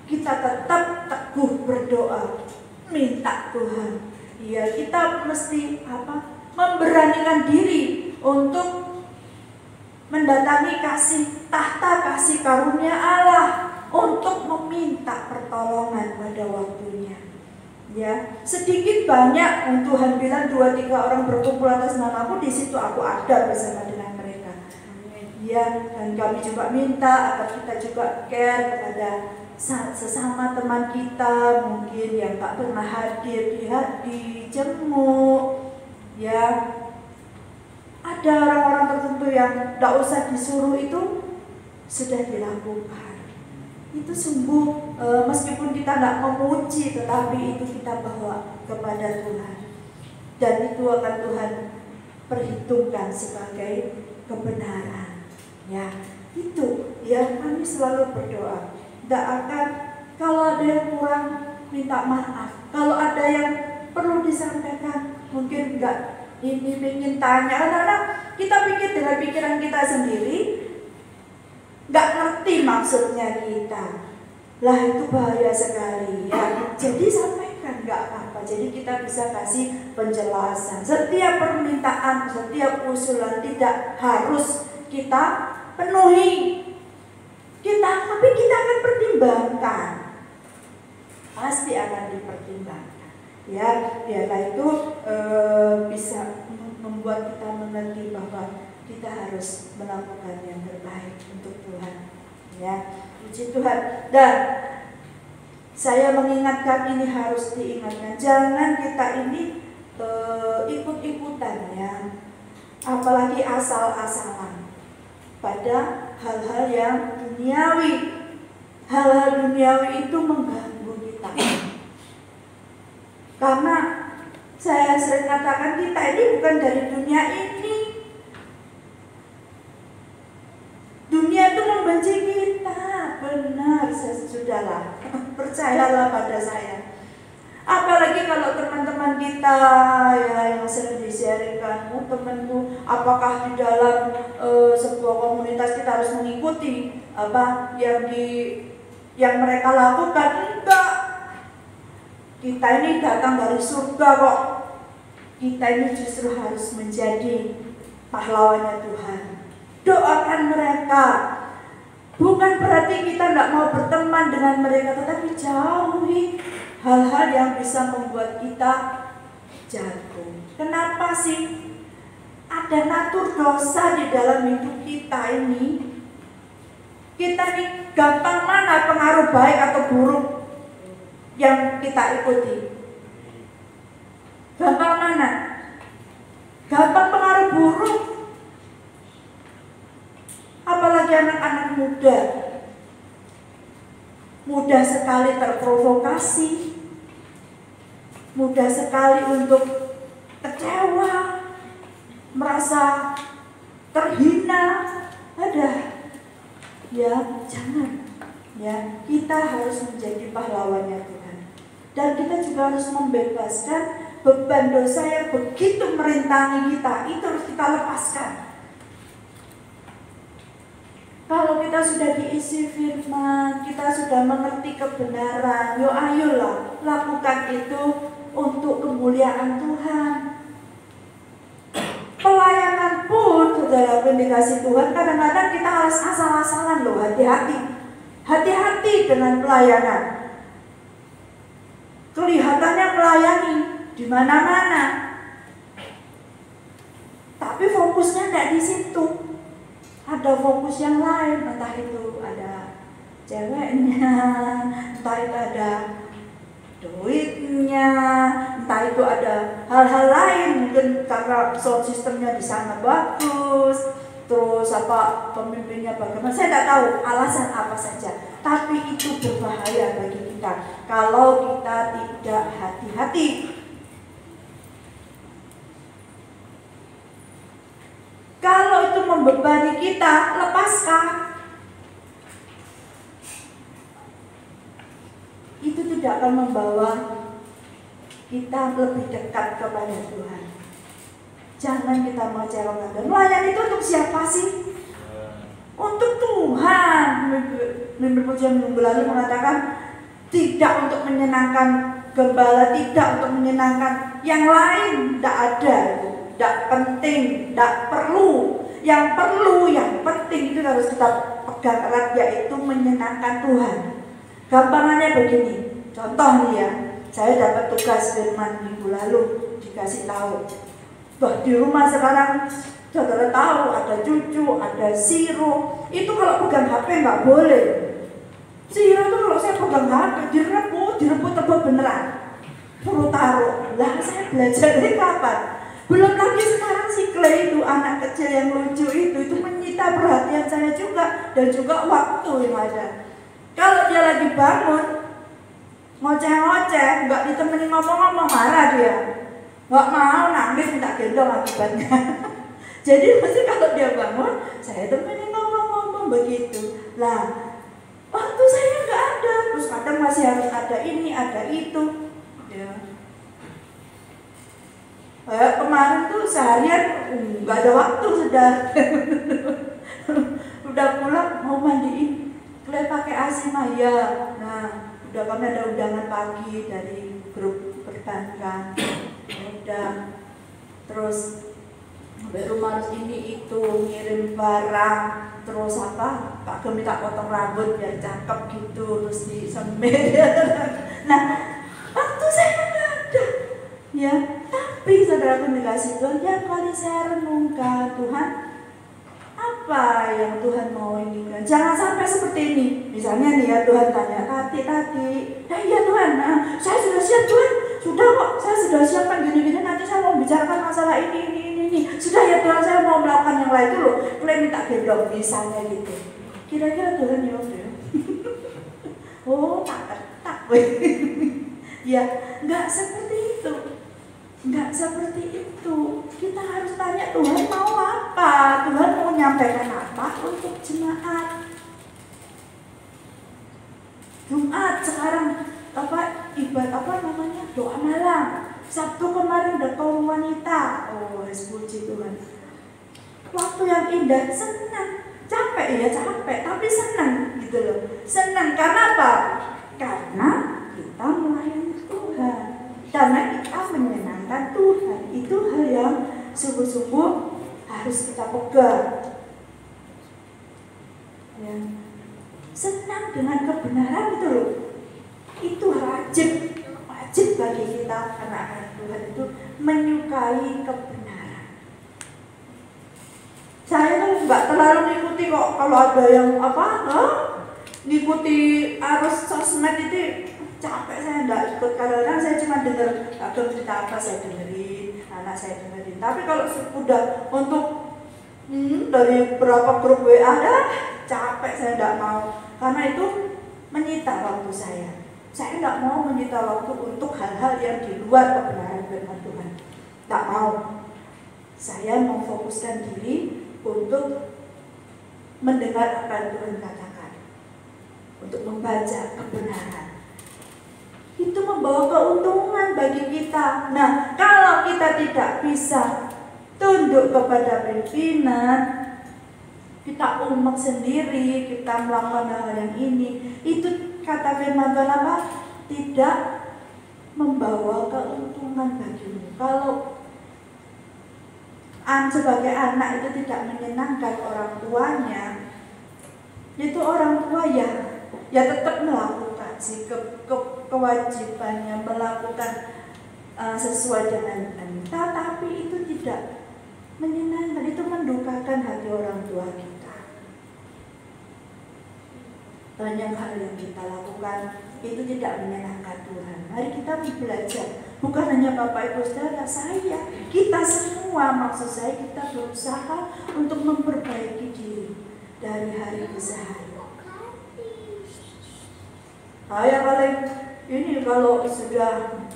kita tetap teguh berdoa, minta Tuhan. Ya, kita mesti memberanikan diri untuk mendatangi tahta kasih karunia Allah, untuk meminta pertolongan pada waktunya. Ya, sedikit banyak Tuhan bilang 2-3 orang berkumpul atas namaku, di situ aku ada bersama dengan mereka. Ya, dan kami juga minta agar kita juga care kepada sesama teman kita, mungkin yang tak pernah hadir di jenguk. Ya, ada orang-orang tertentu yang tidak usah disuruh itu sudah dilakukan. Itu sungguh meskipun kita tidak memuji, tetapi itu kita bawa kepada Tuhan. Dan itu akan Tuhan perhitungkan sebagai kebenaran. Ya, itu ya, kami selalu berdoa. Tidak akan, kalau ada yang kurang minta maaf. Kalau ada yang perlu disampaikan, mungkin enggak ini ingin tanya. Kadang-kadang kita pikir dengan pikiran kita sendiri, nggak ngerti maksudnya kita. Lah itu bahaya sekali ya. Jadi sampaikan, nggak apa-apa. Jadi kita bisa kasih penjelasan. Setiap permintaan, setiap usulan tidak harus kita penuhi. Tapi kita akan pertimbangkan. Pasti akan dipertimbangkan. Ya, biarlah itu bisa membuat kita mengerti bahwa kita harus melakukan yang terbaik untuk Tuhan. Ya, puji Tuhan. Dan saya mengingatkan, ini harus diingatkan, jangan kita ini ikut-ikutan ya, apalagi asal-asalan pada hal-hal yang duniawi. Hal-hal duniawi itu mengganggu kita. Karena saya sering katakan, kita ini bukan dari dunia ini. Dunia itu membenci kita. Benar, sudahlah. Percayalah pada saya. Apalagi kalau teman-teman kita ya yang sering di-sharingkan, temanku, apakah di dalam sebuah komunitas kita harus mengikuti apa yang mereka lakukan? Enggak. Kita ini datang dari surga kok. Kita ini justru harus menjadi pahlawannya Tuhan. Doakan mereka. Bukan berarti kita tidak mau berteman dengan mereka, tetapi jauhi hal-hal yang bisa membuat kita jatuh. Kenapa sih? Ada natur dosa di dalam hidup kita ini. Kita ini gampang mana pengaruh baik atau buruk yang kita ikuti? Gampang mana? Gampang pengaruh buruk. Apalagi anak-anak muda. Mudah sekali terprovokasi. Mudah sekali untuk kecewa, merasa terhina. Ada. Ya, jangan. Ya, kita harus menjadi pahlawannya Tuhan. Dan kita juga harus membebaskan beban dosa yang begitu merintangi kita. Itu harus kita lepaskan. Kalau kita sudah diisi firman, kita sudah mengerti kebenaran, ayolah lakukan itu untuk kemuliaan Tuhan. Pelayanan pun, saudara dikasih Tuhan, kadang-kadang kita harus asal-asalan loh, hati-hati. Hati-hati dengan pelayanan. Kelihatannya melayani di mana-mana, tapi fokusnya tidak di situ. Ada fokus yang lain, entah itu ada ceweknya, entah itu ada duitnya, entah itu ada hal-hal lain, mungkin karena sound systemnya di sana bagus, terus apa pemimpinnya bagaimana, saya tidak tahu alasan apa saja, tapi itu berbahaya bagi kita kalau kita tidak hati-hati. Kalau itu membebani kita, lepaskan. Itu tidak akan membawa kita lebih dekat kepada Tuhan. Jangan kita mengecewakan Tuhan. Melayani itu untuk siapa sih? Untuk Tuhan. Mimpi pujian minggu lalu mengatakan tidak untuk menyenangkan gembala, tidak untuk menyenangkan yang lain, tidak ada. Tidak penting, tidak perlu. Yang perlu, yang penting itu harus kita pegang erat, yaitu menyenangkan Tuhan. Gampangannya begini, contoh nih ya, saya dapat tugas firman minggu lalu, dikasih tahu, bahwa di rumah sekarang saudara tahu ada cucu, ada Siro, itu kalau pegang HP nggak boleh. Siro itu kalau saya pegang HP direbut tebak beneran, suruh taruh. Lah saya belajar dari kapan? Belum lagi sekarang si Clay itu, anak kecil yang lucu itu menyita perhatian saya juga, dan juga waktu yang ada. Kalau dia lagi bangun, ngoceh-ngoceh, nggak ditemenin ngomong-ngomong, marah dia. Nggak mau, nangis, minta gendong akibatnya. Jadi mesti kalau dia bangun, saya temenin ngomong-ngomong begitu. Lah, waktu saya nggak ada, terus kadang masih harus ada ini, ada itu. Ya. Kemarin tuh seharian nggak ada waktu sudah. Udah pulang mau mandiin, kalian pakai AC Maya. Nah, udah kami ada undangan pagi dari grup perbankan. Udah, terus sampai rumah harus ini itu ngirim barang, terus apa? Pak Gem minta potong rambut biar cakep gitu, terus disemir. Nah, waktu saya nggak ada, ya. Tapi saudara dikasih Tuhan, yang kali saya renungkan, Tuhan, apa yang Tuhan mau inginkan? Jangan sampai seperti ini. Misalnya nih ya, Tuhan tanya, tadi, iya Tuhan, saya sudah siap Tuhan, sudah kok, saya sudah siapkan gini-gini, nanti saya mau bicarakan masalah ini. Sudah ya Tuhan, saya mau melakukan yang lain dulu. Kalian minta gendong, misalnya gitu. Kira-kira Tuhan ya udah. Oh, tak. Ya, nggak seperti itu. Enggak seperti itu. Kita harus tanya Tuhan mau apa? Tuhan mau menyampaikan apa untuk jemaat? Jumat sekarang doa malam. Sabtu kemarin ada kaum wanita. Oh, puji Tuhan. Waktu yang indah, senang. Capek, tapi senang gitu loh. Senang karena apa? Karena kita melayani Tuhan. Karena kita menyenangkan Tuhan. Itu hal yang sungguh-sungguh harus kita pegang. Ya. Senang dengan kebenaran itu loh. Itu wajib bagi kita anak-anak Tuhan itu menyukai kebenaran. Saya tuh nggak terlalu ngikuti kok kalau ada yang ngikuti arus sosmed itu. Capek, saya enggak ikut. Kadang-kadang saya cuma dengar Agam cerita apa saya dengerin, anak saya dengerin. Tapi kalau udah untuk dari berapa grup WA capek, saya enggak mau. Karena itu menyita waktu saya. Saya enggak mau menyita waktu untuk hal-hal yang di luar kebenaran firman Tuhan. Tak mau. Saya mau fokuskan diri untuk mendengar apa yang Tuhan katakan, untuk membaca kebenaran. Itu membawa keuntungan bagi kita. Nah, kalau kita tidak bisa tunduk kepada pimpinan, kita umek sendiri, kita melakukan hal yang ini, itu kata firman Tuhan apa? Tidak membawa keuntungan bagimu. Kalau sebagai anak itu tidak menyenangkan orang tuanya, itu orang tua ya tetap melakukan kewajibannya, melakukan sesuai dengan kita, tapi itu tidak menyenangkan, itu mendukakan hati orang tua kita. Banyak hal yang kita lakukan itu tidak menyenangkan Tuhan. Mari kita belajar, bukan hanya Bapak Ibu Saudara, kita semua, maksud saya kita berusaha untuk memperbaiki diri dari hari ke hari. Saya paling ini kalau sudah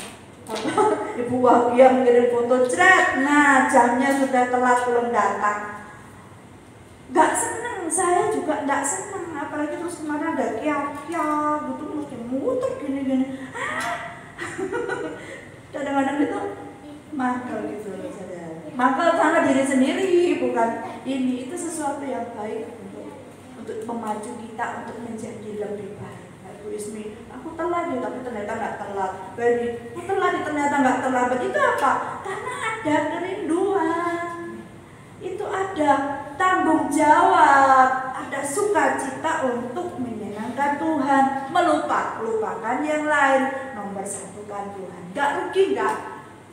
Ibu Wahia mengirim foto cret, nah jamnya sudah telat belum datang. Gak seneng, saya juga gak seneng. Apalagi terus kemana ada kia-kia gitu, mesti muter gini-gini. Kadang-kadang itu mangkal gitu loh saudara. Mangkal sama diri sendiri, bukan ini. Itu sesuatu yang baik untuk memacu kita, untuk menjadi lebih baik. Bu Ismi, aku telat ya, tapi ternyata nggak telat. Beri, aku telat ternyata nggak terlambat. Itu apa? Karena ada kerinduan, itu ada tanggung jawab, ada sukacita untuk menyenangkan Tuhan, melupakan yang lain, nomor satukan Tuhan. Nggak rugi,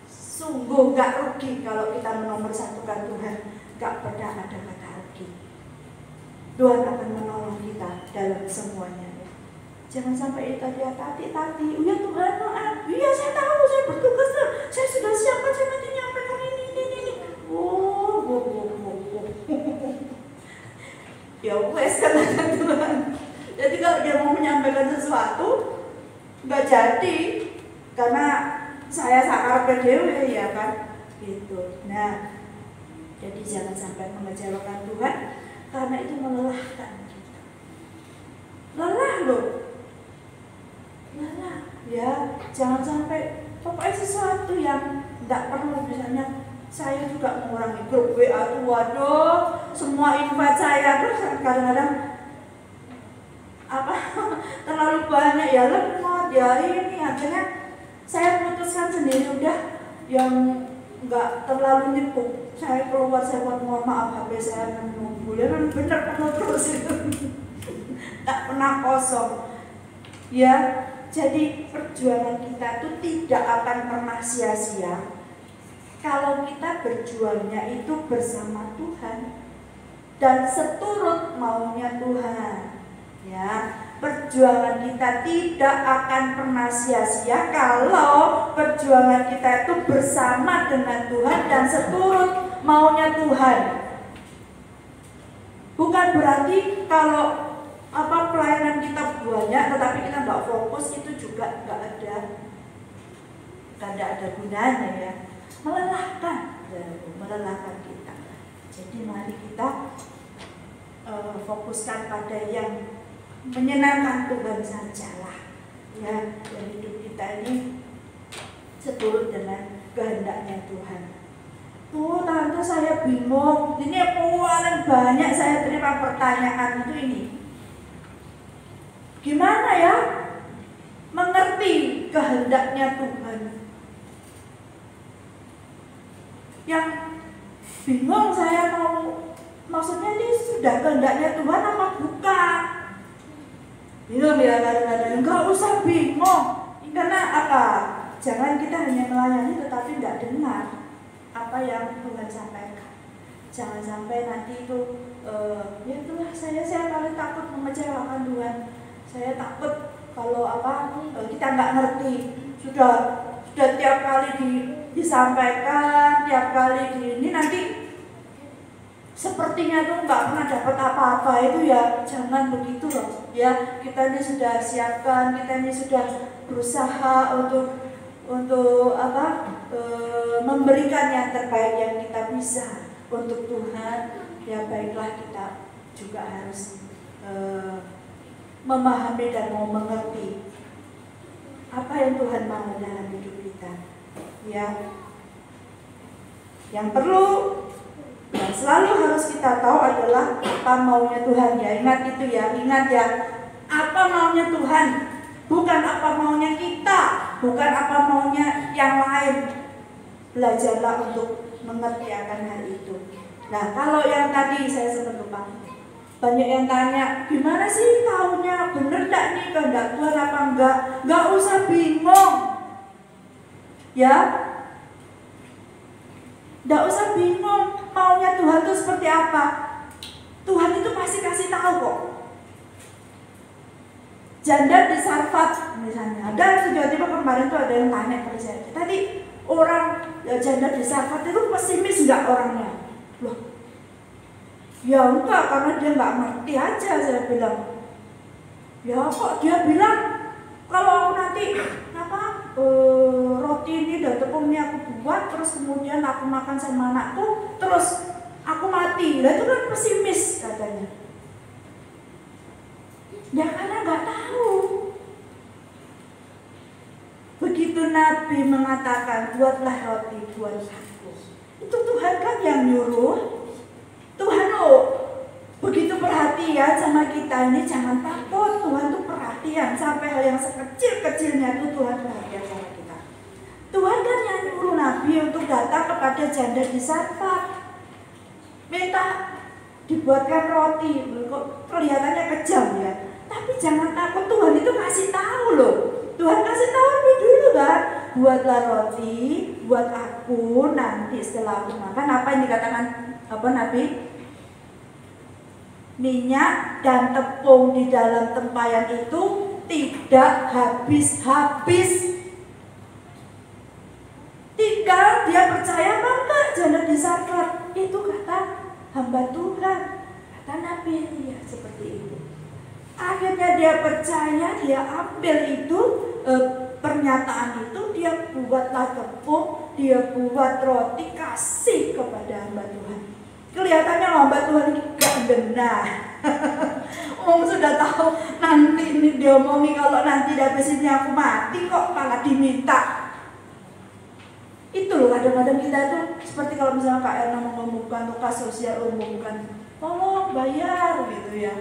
sungguh nggak rugi kalau kita menomor satukan Tuhan. Nggak pernah ada kata rugi. Tuhan akan menolong kita dalam semuanya. Jangan sampai tadi. Oh ya Tuhan, iya saya tahu, saya bertugas, saya sudah siapkan, saya nanti nyampaikan ini. Ya wes katakan Tuhan. Jadi kalau dia mau menyampaikan sesuatu, nggak jadi, karena saya sakar PDW ya kan, gitu. Nah, jadi jangan sampai mengecewakan Tuhan, karena itu melelahkan kita. Lelah loh. Ya, jangan sampai pokoknya sesuatu yang Tidak perlu misalnya saya juga mengurangi grup WA tuh, waduh, semua invite saya terus kadang-kadang terlalu banyak ya lemot ya ini, akhirnya saya memutuskan sendiri udah yang nggak terlalu nipu. Saya keluar, saya mohon maaf HP saya penuh, bener penuh terus itu, tak pernah kosong ya. Jadi perjuangan kita itu tidak akan pernah sia-sia kalau kita berjuangnya itu bersama Tuhan dan seturut maunya Tuhan. Ya, perjuangan kita tidak akan pernah sia-sia kalau perjuangan kita itu bersama dengan Tuhan dan seturut maunya Tuhan. Bukan berarti kalau pelayanan kita banyak tetapi kita nggak fokus, itu juga nggak ada gunanya ya. Melelahkan kita. Jadi mari kita fokuskan pada yang menyenangkan Tuhan sajalah ya, dan hidup kita ini seturut dengan kehendaknya Tuhan. Tuh tante, saya bingung, ini paling banyak saya terima pertanyaan itu ini, gimana ya mengerti kehendaknya Tuhan? Yang bingung saya maksudnya ini sudah kehendaknya Tuhan apa bukan? Bingung ya kadang-kadang. Enggak usah bingung. Karena apa? Jangan kita hanya melayani tetapi tidak dengar apa yang Tuhan sampaikan. Jangan sampai nanti itu ya itulah saya paling takut mengecewakan Tuhan. Saya takut kalau kita nggak ngerti. Sudah tiap kali disampaikan, tiap kali ini nanti sepertinya tuh nggak pernah dapat apa-apa. Itu ya jangan begitu loh ya. Kita ini sudah siapkan, kita ini sudah berusaha untuk memberikan yang terbaik yang kita bisa untuk Tuhan. Ya baiklah, kita juga harus memahami dan mau mengerti apa yang Tuhan mau dalam hidup kita ya. Yang perlu yang selalu harus kita tahu adalah apa maunya Tuhan ya. Ingat itu ya, ingat ya, apa maunya Tuhan, bukan apa maunya kita, bukan apa maunya yang lain. Belajarlah untuk mengerti akan hal itu. Nah, kalau yang tadi saya sempat lupa, banyak yang tanya, gimana sih taunya bener gak nih kehendak Tuhan apa enggak? Gak usah bingung ya, gak usah bingung maunya Tuhan itu seperti apa. Tuhan itu pasti kasih tahu kok. Janda di Sarfat misalnya, ada tiba-tiba kemarin tuh ada yang tanya ke saya, tadi orang janda di Sarfat itu pesimis nggak orangnya? Loh, ya enggak, karena dia nggak ngerti aja. Saya bilang, ya kok dia bilang kalau nanti roti ini dan tepung ini aku buat terus kemudian aku makan sama anakku terus aku mati. Lah itu kan pesimis katanya. Ya karena nggak tahu. Begitu Nabi mengatakan buatlah roti buat aku, itu Tuhan kan yang nyuruh. Tuhan begitu perhatian sama kita ini, jangan takut. Tuhan tuh perhatian sampai hal yang sekecil-kecilnya itu Tuhan perhatian sama kita. Tuhan kan yang nyuruh Nabi untuk datang kepada janda di Sarfat, minta dibuatkan roti. Kok kelihatannya kejam ya, tapi jangan takut, Tuhan itu kasih tahu loh. Tuhan kasih tahu lebih dulu kan, buatlah roti buat aku, nanti setelah aku makan. Apa yang dikatakan Nabi? Minyak dan tepung di dalam tempayan itu tidak habis-habis. Tinggal dia percaya apa enggak janda di Sarfat. Itu kata hamba Tuhan, kata Nabi ya seperti itu. Akhirnya dia percaya, dia ambil itu pernyataan itu, dia buatlah tepung, dia buat roti, kasih kepada hamba Tuhan. Kelihatannya hamba Tuhan ini gak benar. Sudah tahu nanti ini diomongi kalau nanti habis ini aku mati kok malah diminta. Itu loh, kadang-kadang kita tuh seperti kalau misalnya Kak Erna mengumumkan atau Kak Sosial umumkan, tolong bayar gitu ya.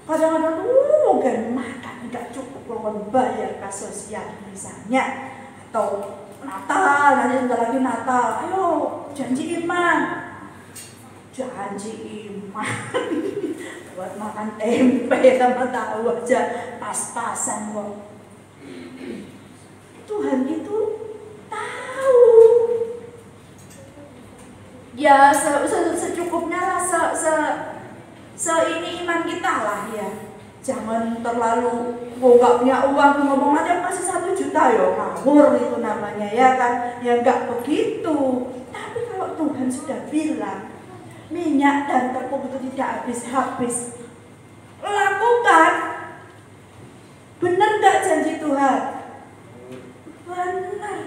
Kadang-kadang mungkin makan nggak cukup kalau bayar Kak Sosial misalnya, atau Natal, nanti sebentar lagi Natal, ayo janji iman buat makan tempe sama tahu aja pas-pasan kok. Tuhan itu tahu ya, secukupnya lah, ini iman kita lah ya. Jangan terlalu nggak punya uang ngomong aja masih 1 juta ya, ngawur itu namanya ya kan, ya nggak begitu. Tapi kalau Tuhan sudah bilang minyak dan tepung itu tidak habis-habis, lakukan. Benar nggak janji Tuhan? Benar.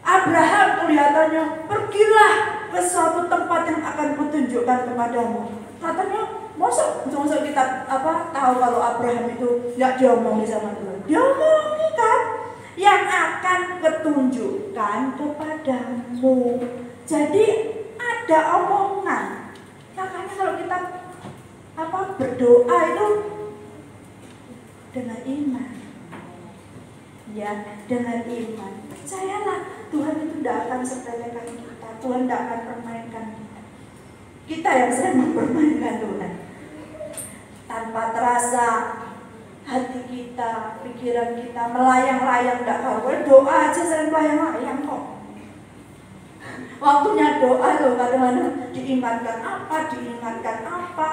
Abraham kelihatannya, pergilah ke suatu tempat yang akan kutunjukkan kepadamu. Katanya, masa kita tahu kalau Abraham itu nggak diomongi sama Tuhan? Diomongi kan, yang akan ketunjukkan kepadamu. Jadi ada omongan. Makanya kalau kita berdoa itu dengan iman, ya, dengan iman. Percayalah, Tuhan itu tidak akan sepelekan kita. Tuhan tidak akan permainkan kita. Kita yang sering mempermainkan Tuhan. Tanpa terasa hati kita, pikiran kita melayang-layang, tidak karuan. Doa aja sering melayang-layang kok. Waktunya doa loh, kadang-kadang diingatkan apa.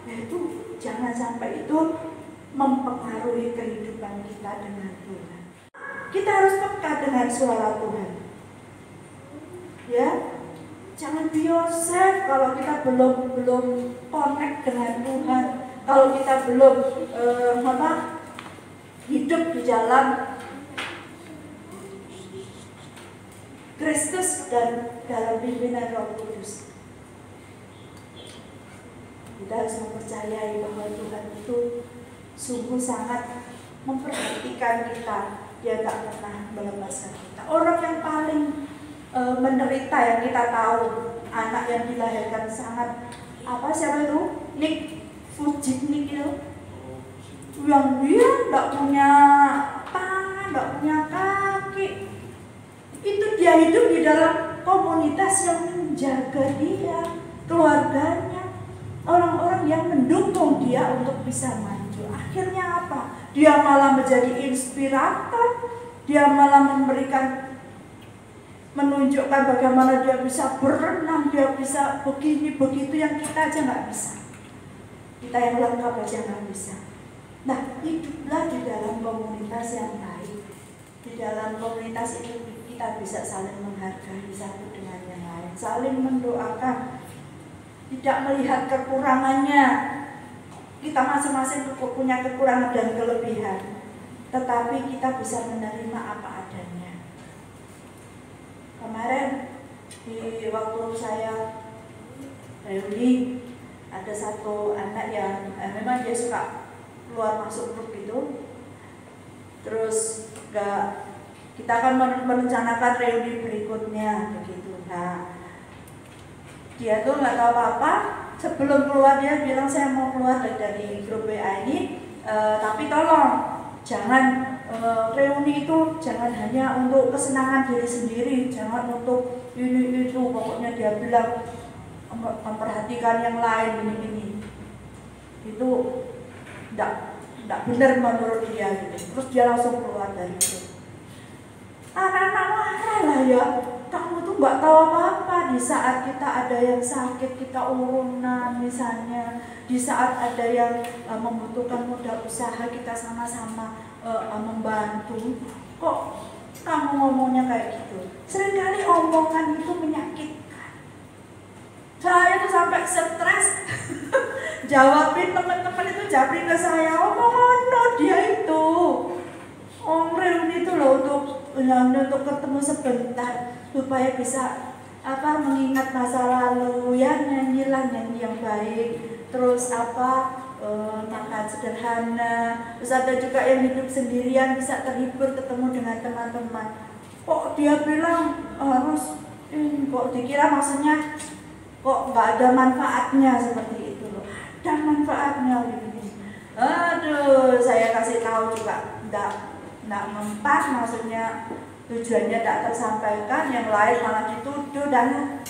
Nah itu jangan sampai itu mempengaruhi kehidupan kita dengan Tuhan. Kita harus peka dengan suara Tuhan. Ya, jangan biasa kalau kita belum connect dengan Tuhan, kalau kita belum hidup di dalam Kristus dan dalam pimpinan Roh Kudus. Kita harus mempercayai bahwa Tuhan itu sungguh sangat memperhatikan kita. Dia tak pernah melepaskan kita. Orang yang paling menderita yang kita tahu, anak yang dilahirkan sangat siapa itu? Nick Vujicic itu, yang dia tidak punya tangan, tidak punya kaki. Itu dia hidup di dalam komunitas yang menjaga dia, keluarganya, orang-orang yang mendukung dia untuk bisa maju. Akhirnya apa? Dia malah menjadi inspirator, dia malah menunjukkan bagaimana dia bisa berenang, dia bisa begini, begitu yang kita aja nggak bisa. Kita yang lengkap aja nggak bisa. Nah, hiduplah di dalam komunitas yang baik. Di dalam komunitas itu kita bisa saling menghargai satu dengan yang lain, saling mendoakan, tidak melihat kekurangannya. Kita masing-masing punya kekurangan dan kelebihan, tetapi kita bisa menerima apa adanya. Kemarin di waktu saya reuni, ada satu anak yang memang dia suka keluar masuk grup itu. Terus kita akan merencanakan reuni berikutnya begitu. Nah, dia tuh nggak tahu apa-apa. Sebelum keluar dia bilang, saya mau keluar dari grup WA ini, tapi tolong jangan reuni itu jangan hanya untuk kesenangan diri sendiri, jangan untuk ini itu. Pokoknya dia bilang memperhatikan yang lain ini. Itu tidak benar menurut dia gitu. Terus dia langsung keluar dari itu. Anak-anak marah lah ya. Kamu tuh nggak tahu apa-apa. Di saat kita ada yang sakit, kita urunan misalnya. Di saat ada yang membutuhkan modal usaha, kita sama-sama membantu. Kok kamu ngomongnya kayak gitu? Seringkali omongan itu menyakitkan. Saya tuh sampai stres. Jawabin teman-teman itu japri ke saya, omongan dia itu. Reuni itu loh untuk ketemu sebentar supaya bisa mengingat masa lalu ya, nyanyi yang baik, terus makan sederhana, terus ada juga yang hidup sendirian bisa terhibur ketemu dengan teman-teman. kok dia bilang harus kok dikira maksudnya kok nggak ada manfaatnya seperti itu loh. Ada manfaatnya gitu. Aduh, saya kasih tahu juga enggak mempan, maksudnya tujuannya tidak tersampaikan, yang lain malah dituduh dan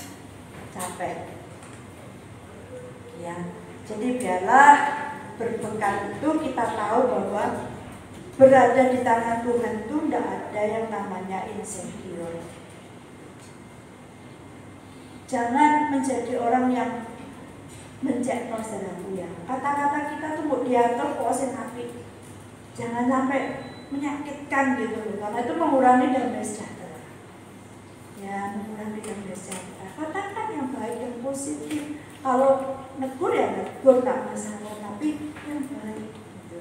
capek. Ya, jadi biarlah berbekal itu kita tahu bahwa berada di tangan Tuhan itu tidak ada yang namanya insecure. Jangan menjadi orang yang mencekno saudaraku ya. Kata-kata kita tuh mau diatur kok sing apik. Jangan sampai menyakitkan gitu loh. Karena itu mengurangi damai sejahtera. Ya, mengurangi damai sejahtera. Katakan yang baik, yang positif. Kalau negur ya negur, tak masalah. Tapi yang baik gitu.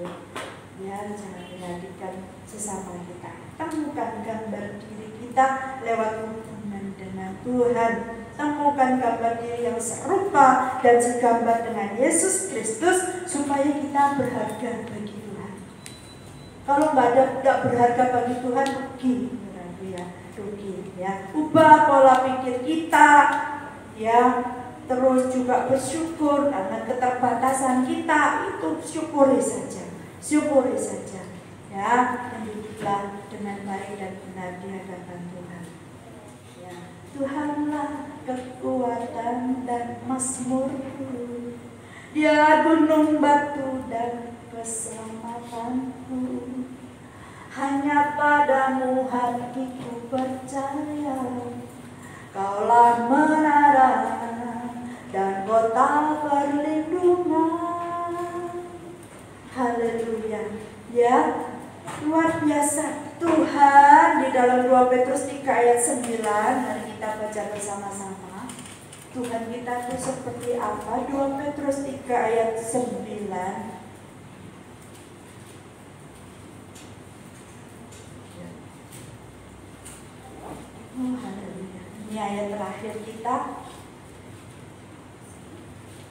Ya, jangan menyakitkan sesama kita. Temukan gambar diri kita lewat hubungan dengan Tuhan. Temukan gambar diri yang serupa dan segambar dengan Yesus Kristus supaya kita berharga bagi Tuhan. Kalau tidak berharga bagi Tuhan, rugi ya. Ubah pola pikir kita ya, terus juga bersyukur karena keterbatasan kita, itu syukuri saja ya, dan hiduplah dengan baik dan benar di hadapan Tuhan. Ya, Tuhanlah kekuatan dan mazmurku, Dia gunung batu dan keselamatanku. Hanya padamu hatiku percaya, Kaulah menara dan kota perlindungan. Haleluya. Ya, luar biasa. Tuhan di dalam 2 Petrus 3 ayat 9, mari kita baca bersama-sama. Tuhan kita itu seperti apa? 2 Petrus 3 ayat 9. Oh, haleluya. Ini ayat terakhir kita.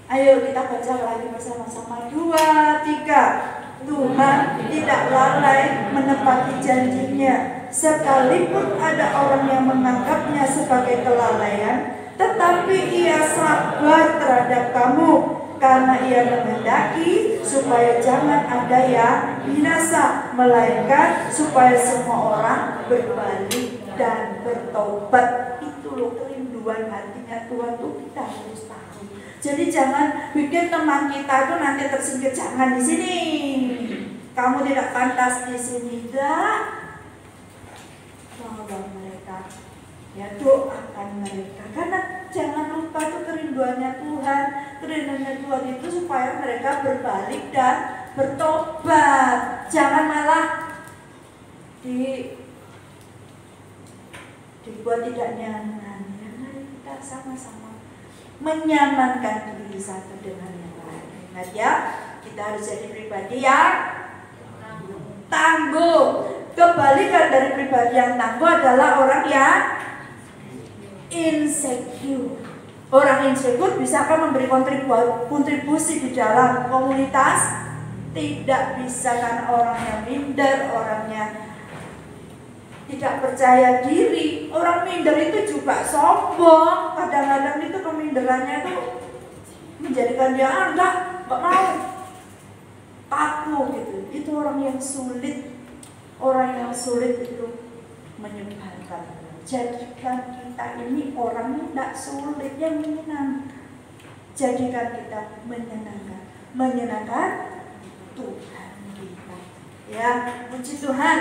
Ayo kita baca lagi bersama-sama. 2, 3. Tuhan tidak lalai menepati janjinya, sekalipun ada orang yang menganggapnya sebagai kelalaian, tetapi Ia sabar terhadap kamu, karena Ia menghendaki supaya jangan ada yang binasa, melainkan supaya semua orang berbalik dan bertobat. Itu loh kerinduan hatinya Tuhan tuh, kita harus tahu. Jadi jangan bikin teman kita tuh nanti tersingkir, jangan di sini. Kamu tidak pantas di sini, dah. Tolong mereka, ya doakan mereka. Karena jangan lupa tuh kerinduannya Tuhan. Kerinduannya Tuhan itu supaya mereka berbalik dan bertobat. Jangan malah dibuat tidak nyaman. Ya, mari kita sama-sama menyamankan diri satu dengan yang lain. Ingat ya, kita harus jadi pribadi yang tangguh. Kebalikan dari pribadi yang tangguh adalah orang yang insecure. Orang insecure bisakah memberi kontribusi di dalam komunitas? Tidak bisa, karena orang yang minder, orangnya tidak percaya diri. Orang minder itu juga sombong. Kadang-kadang itu keminderannya itu menjadikan dia enggak mau, kaku gitu. Itu orang yang sulit. Orang yang sulit itu menyebalkan. Jadikan kita ini orang yang tidak sulit, yang menyenangkan. Jadikan kita menyenangkan Tuhan kita. Ya, puji Tuhan.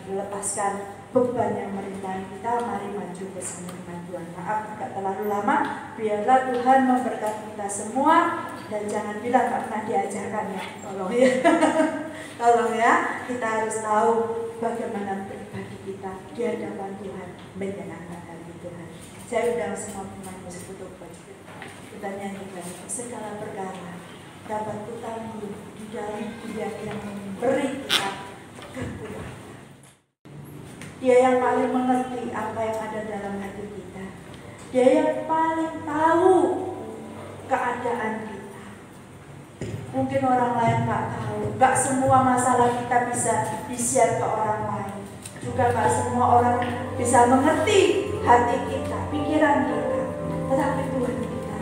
Lepaskan beban yang merintangi kita. Mari maju bersama dengan Tuhan. Maaf tidak terlalu lama. Biarlah Tuhan memberkati kita semua. Dan jangan bilang tak pernah diajarkan ya. Tolong ya. Tolong ya. Kita harus tahu bagaimana pribadi kita di hadapan Tuhan, menyenangkan hati Tuhan. Saya undang semua pemain musik untuk baju. Kita nyanyikan segala perkara dapat kutanggung di dalam Dia yang memberi kita kekuatan. Dia yang paling mengerti apa yang ada dalam hati kita. Dia yang paling tahu keadaan kita. Mungkin orang lain tak tahu. Gak semua masalah kita bisa di-share ke orang lain. Juga gak semua orang bisa mengerti hati kita, pikiran kita, tetapi Tuhan kita.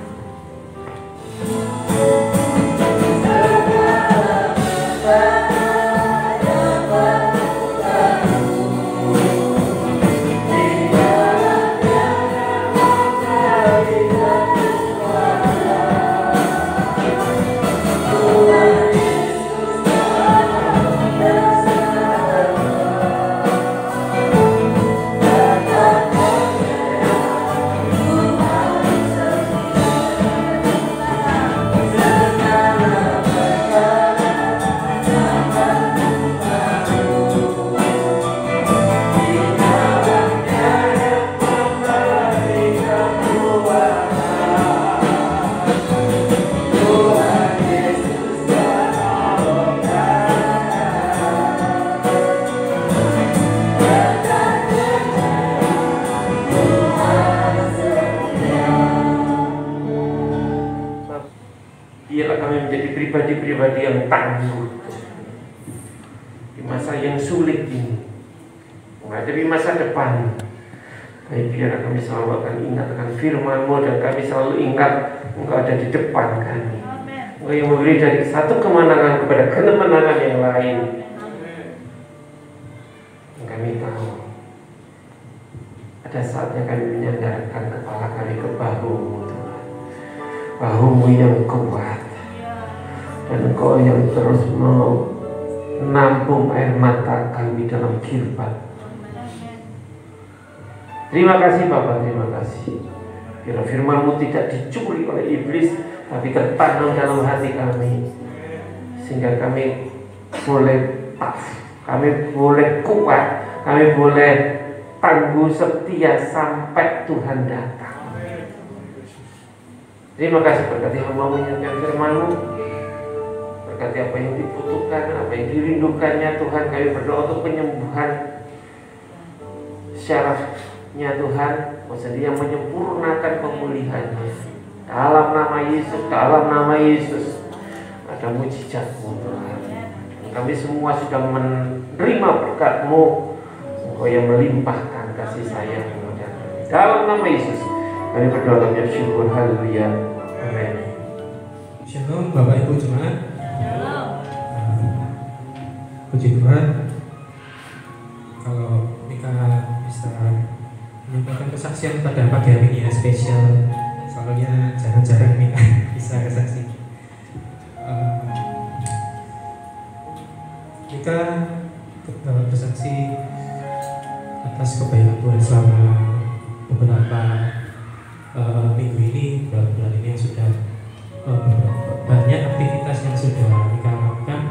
Biarlah kami menjadi pribadi-pribadi yang tangguh di masa yang sulit ini, menghadapi masa depan. Tapi biarlah kami selalu akan ingat akan firman-Mu, dan kami selalu ingat Engkau ada di depan kami. Engkau yang memberi dari satu kemenangan kepada kemenangan yang lain. Dan kami tahu ada saatnya kami menyandarkan kepala kami ke bahu-Mu, Tuhan. Bahu-Mu yang kuat, dan Engkau yang terus menampung air mata kami dalam kehidupan. Terima kasih Bapa, terima kasih. Biar firman-Mu tidak dicuri oleh iblis, tapi tertanam dalam hati kami, sehingga kami boleh tough, kami boleh kuat, kami boleh tangguh setia sampai Tuhan datang. Terima kasih, berkati hamba-Mu yang firman-Mu, berkati apa yang dibutuhkan, apa yang dirindukannya Tuhan. Kami berdoa untuk penyembuhan syarafnya Tuhan, bersedia menyempurnakan pemulihannya. Dalam nama Yesus, dalam nama Yesus, ada mujizat-Mu Tuhan. Kami semua sudah menerima berkat-Mu, Engkau yang melimpahkan kasih sayang-Mu. Dalam nama Yesus kami berdoa dan bersyukur. Haleluya. Amin. Shalom Bapak Ibu Jemaat. Puji Tuhan, kalau Mika bisa menyampaikan kesaksian pada pagi hari ini ya spesial. Soalnya jarang-jarang Mika bisa kesaksi. Mika bersaksi atas kebaikan Tuhan selama beberapa minggu ini, bulan ini yang sudah banyak aktivitas yang sudah Mika lakukan.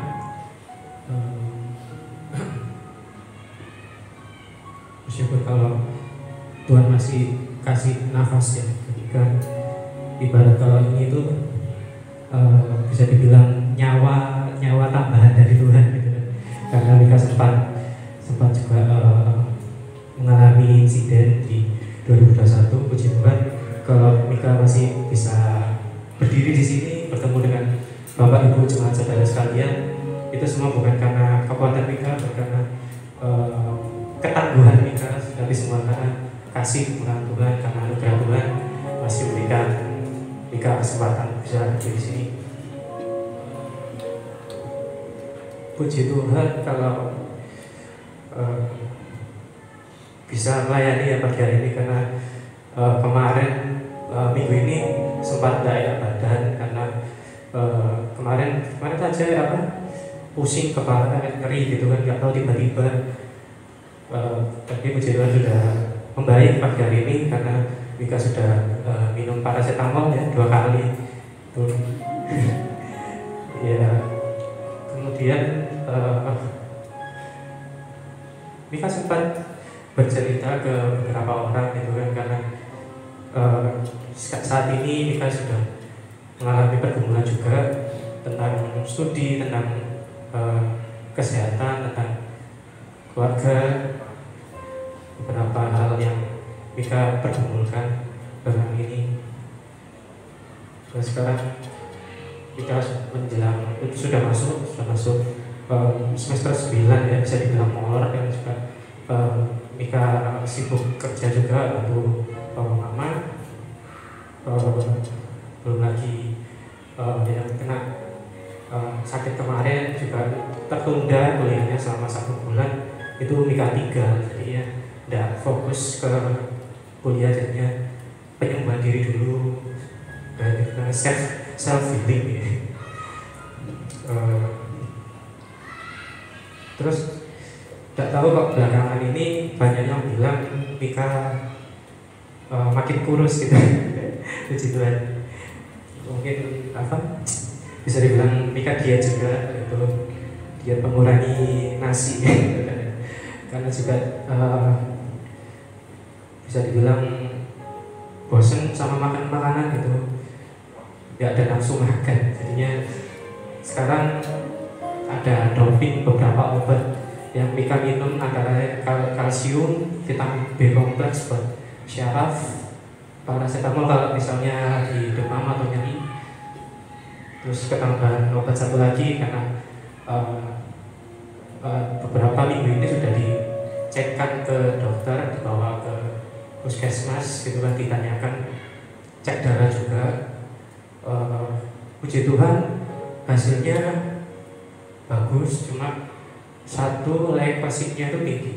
Bersyukur kalau Tuhan masih kasih nafas ya, ketika ibarat kalau ini itu bisa dibilang nyawa tambahan dari Tuhan gitu kan. Karena Mika sempat juga mengalami insiden di 2021. Puji Tuhan kalau Mika masih bisa berdiri di sini bertemu dengan Bapak Ibu jemaat saudara sekalian, itu semua bukan karena kekuatan Mika, bukan karena ketangguhan Mika, tapi semua karena kasih Tuhan, karena anugerah Tuhan masih memberikan Mika kesempatan bisa berdiri di sini. Puji Tuhan kalau bisa melayani ya pagi hari ini, karena kemarin minggu ini sempat tidak enak badan karena kemarin saja pusing kepala, nyeri gitu kan, nggak tahu tiba-tiba. Tapi puji Tuhan sudah membaik pagi hari ini karena Mika sudah minum paracetamol ya 2 kali. Ya, kemudian Mika sempat bercerita ke beberapa orang gitu kan, karena saat ini Mika sudah mengalami pergumulan juga tentang studi, tentang kesehatan, tentang keluarga, beberapa hal yang Mika pergumulkan belakangan ini. Dan sekarang Mika menjelang sudah masuk semester 9 ya, bisa dibilang molor, dan juga Mika sibuk kerja juga untuk mama, belum lagi yang kena sakit kemarin juga tertunda kuliahnya selama 1 bulan, itu Mika 3, jadi ya tidak fokus ke kuliah, jadinya penyembuhan diri dulu dan self healing ya. Terus tidak tahu kok belakangan ini banyak yang bilang Mika makin kurus gitu. Puji Tuhan. Mungkin apa? Bisa dibilang Mika diet juga gitu. Diet mengurangi nasi. Karena juga bisa dibilang bosen sama makan makanan gitu. Gak ada nafsu makan. Jadinya sekarang ada doping beberapa obat yang Mika minum, antara kalsium, vitamin B kompleks buat syaraf, paracetamol kalau misalnya di demam atau nyeri, terus ketambahan obat satu lagi karena beberapa minggu ini sudah dicekkan ke dokter, dibawa ke puskesmas gitu kan, ditanyakan, cek darah juga. Puji Tuhan hasilnya bagus, cuma satu leukositnya itu tinggi.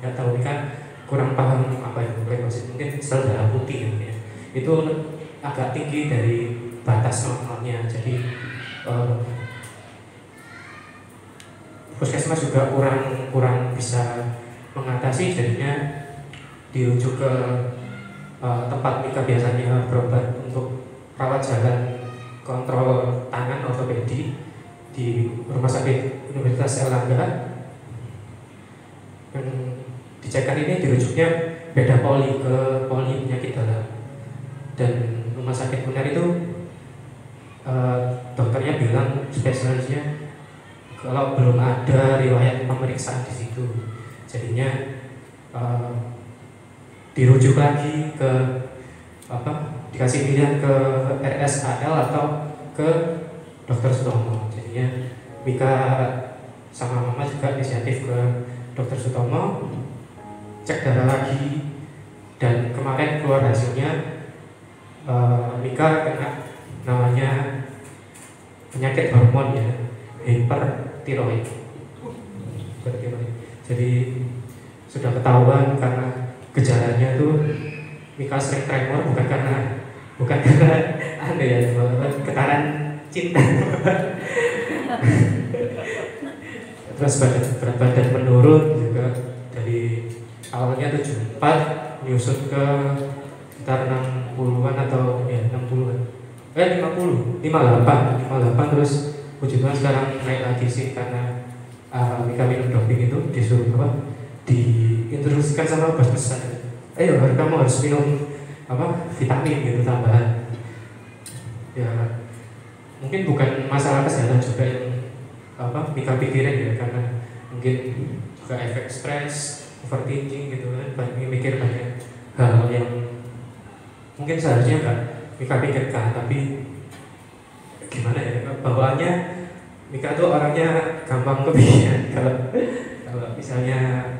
Nggak tahu, ini kan kurang paham apa itu leukosit, mungkin sel darah putih ya. Itu agak tinggi dari batas normalnya, jadi puskesmas juga kurang bisa mengatasi, jadinya dirujuk ke tempat Mika biasanya berobat untuk rawat jalan, kontrol tangan, ortopedi di Rumah Sakit Universitas Erlangga. Dicekkan ini dirujuknya beda poli, ke poli penyakit dalam. Dan Rumah Sakit UNER itu dokternya bilang, spesialisnya, kalau belum ada riwayat pemeriksaan di situ, jadinya dirujuk lagi ke dikasih pilihan ke RSAL atau ke Dokter Sutomo. Jadinya Mika sama mama juga inisiatif ke Dokter Sutomo, cek darah lagi, dan kemarin keluar hasilnya Mika kena namanya penyakit hormon ya, hipertiroid. Jadi sudah ketahuan karena gejalanya tuh Mika sering tremor, bukan karena aneh ya, getaran cinta. Terus berat badan menurun juga, dari awalnya 74 nyusut ke sekitar 60-an atau ya 60-an. 58 terus puji Tuhan sekarang naik lagi sih, karena Mika minum doping itu disuruh diinstruksikan sama bos besar. Ayo kamu harus minum vitamin gitu tambahan. Ya mungkin bukan masalah kesehatan juga yang Mika pikirin ya, karena mungkin juga efek stres, overthinking gitu kan, mikir banyak hal yang mungkin seharusnya nggak Mika pikirkan, tapi gimana ya, bawaannya Mika tuh orangnya gampang kepikiran. Kalau misalnya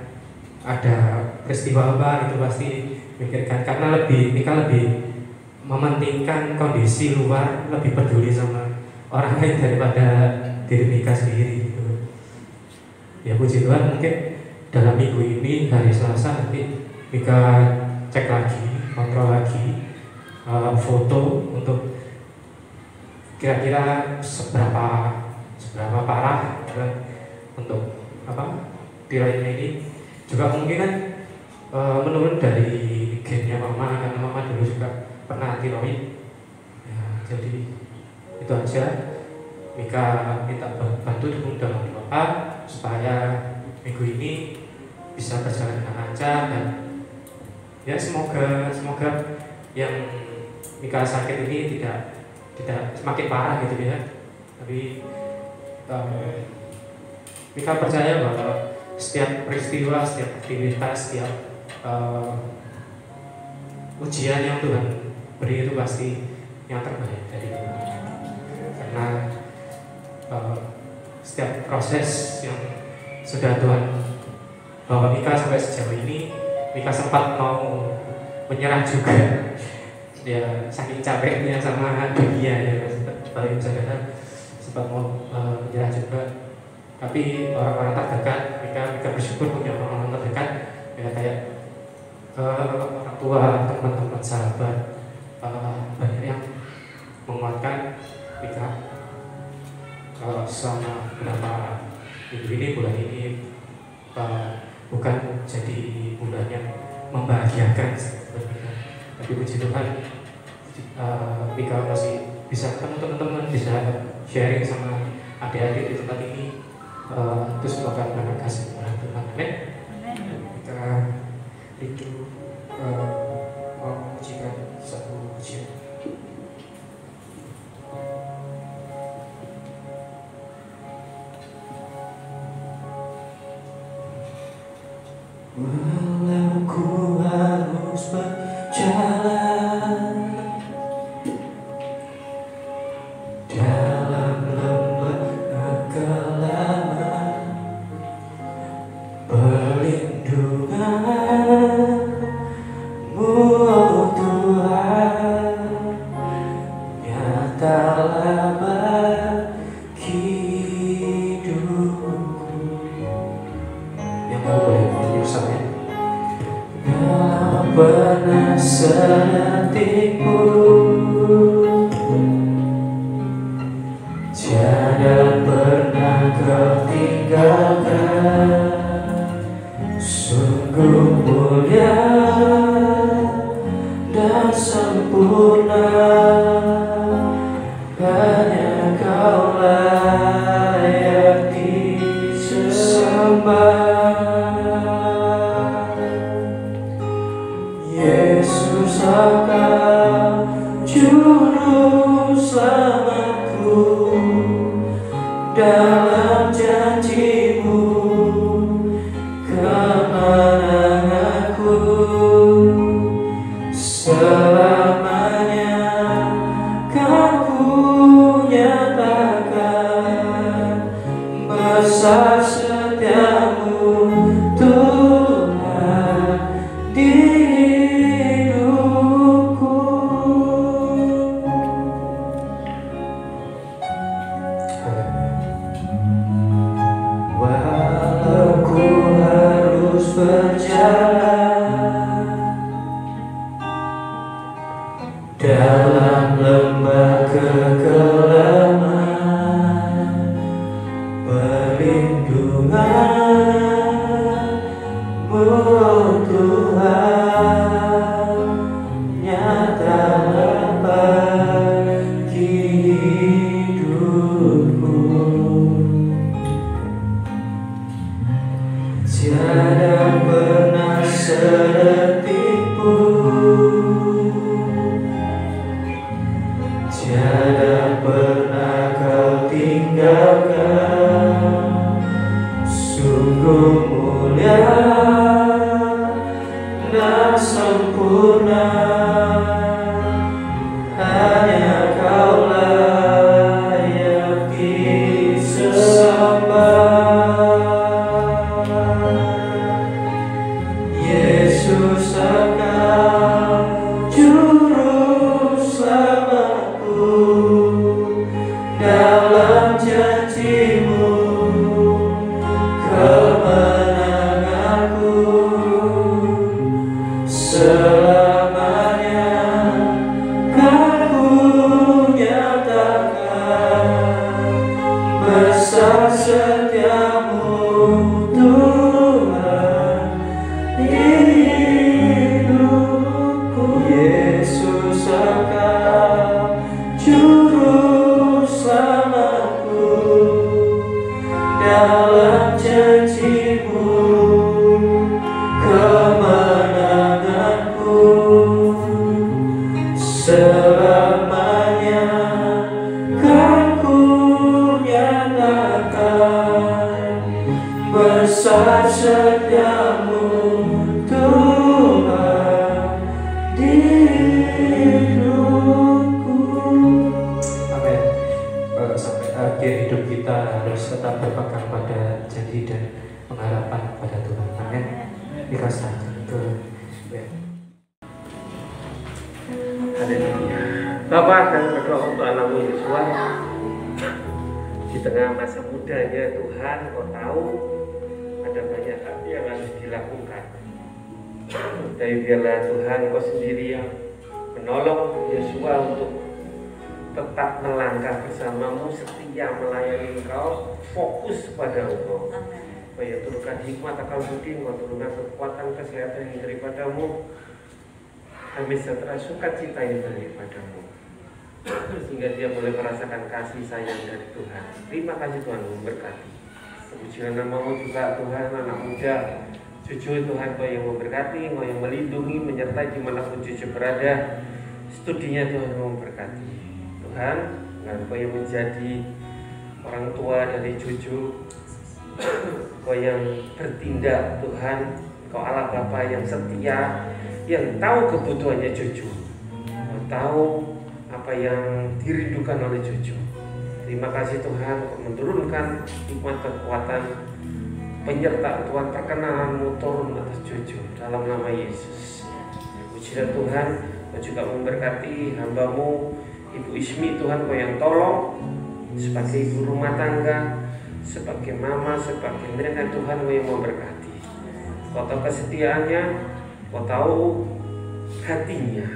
ada peristiwa apa itu pasti mikirkan, karena Mika lebih mementingkan kondisi luar, lebih peduli sama orang lain daripada diri Mika sendiri gitu. Ya puji Tuhan, mungkin dalam minggu ini hari Selasa nanti Mika cek lagi, kontrol lagi foto untuk kira-kira seberapa parah kan, untuk tiroidnya ini. Juga kemungkinan menurun dari gennya mama, karena mama dulu juga pernah tiroid ya. Jadi itu aja, Mika minta bantu dalam doa supaya minggu ini bisa berjalan dengan lancar, dan ya semoga yang Mika sakit ini tidak semakin parah gitu ya. Tapi Mika percaya bahwa setiap peristiwa, setiap aktivitas, setiap ujian yang Tuhan beri itu pasti yang terbaik dari Tuhan. Karena setiap proses yang sudah Tuhan bahwa Mika sampai sejauh ini Mika sempat mau menyerah juga ya, saking capeknya sama dunia ya, Bapak Ibu Saudara, sempat mau menyerah juga. Tapi orang-orang terdekat, Mika bersyukur punya orang-orang terdekat ya, kayak orang tua, teman-teman, sahabat, banyak yang menguatkan Mika selama beberapa minggu ini, bulan ini bukan jadi bulan yang membahagiakan sebenarnya, tapi puji Tuhan Mika masih bisa ketemu teman-teman, bisa sharing sama adik-adik di tempat ini. Itu semoga berkat kasih Tuhan. Amin. Kita itu mengujikan satu pujian. Walau ku harus berjalan dalam lembah kegelapan, perlindungan-Mu oh Tuhan nyatalah bagi hidupku. Yang mau boleh nyanyi bersama ya. Dalam benak sedetikku tiada pernah Kau tinggalkan. Sungguh mulia dan sempurna, hanya Kau layak disembah. Yesus Engkau juru selamatku, dalam janji-Mu kemenanganku. Selamanya kan ku nyatakan besar setia-Mu Tuhan di hidupku. Walau ku harus berjalan dalam lembah kegelapan, perlindungan-Mu oh Tuhan nyatalah bagi hidupku. Tiada pernah sedetik pun, tiada pernah Kau tinggalkan. Sungguh mulia dan sempurna, hanya Kau layak disembah. Yesus Engkau juru selamatku, dalam janji-Mu kemenanganku. Selamanya kan ku nyatakan besar setia-Mu Tuhan di hidupku. Yesus Engkau juru selamatku, dalam janji-Mu kemenanganku. Selamanya kan ku nyatakan besar setia-Mu Tuhan di hidupku. Amin. Sampai akhir hidup kita harus tetap berpegang pada janji dan pengharapan pada Tuhan. Amin. Dikasih Tuhan. Haleluya. Bapak akan berdoa untuk anakmu Yosua. Di tengah masa mudanya Tuhan, Kau tahu ada banyak hal yang harus dilakukan. Tapi biarlah Tuhan Kau sendiri yang menolong Yosua untuk tetap melangkah bersamamu, setia melayani Engkau, fokus pada Engkau. Supaya turunkan hikmat akal budi, turunkan kekuatan kesehatan yang daripadamu, kami sejahtera sukacita yang daripadamu, sehingga dia boleh merasakan kasih sayang dari Tuhan. Terima kasih Tuhan memberkati. Pujilah namamu juga Tuhan, anak muda cucu Tuhan, Kau yang memberkati, Kau yang melindungi, menyertai dimanapun cucu berada. Studinya Tuhan memberkati. Tuhan, Kau yang menjadi orang tua dari cucu, Kau yang bertindak Tuhan, Kau Allah Bapa yang setia, yang tahu kebutuhannya cucu, Kau tahu apa yang dirindukan oleh cucu. Terima kasih Tuhan, Kau menurunkan hikmat kekuatan, penyertaan Tuhan, perkenalan-Mu turun atas cucu dalam nama Yesus. Pujilah Tuhan, Kau juga memberkati hamba-Mu Ibu Ismi Tuhan, Kau yang tolong sebagai ibu rumah tangga, sebagai mama, sebagai nenek Tuhan, Kau yang memberkati. Kau tahu kesetiaannya, Kau tahu hatinya,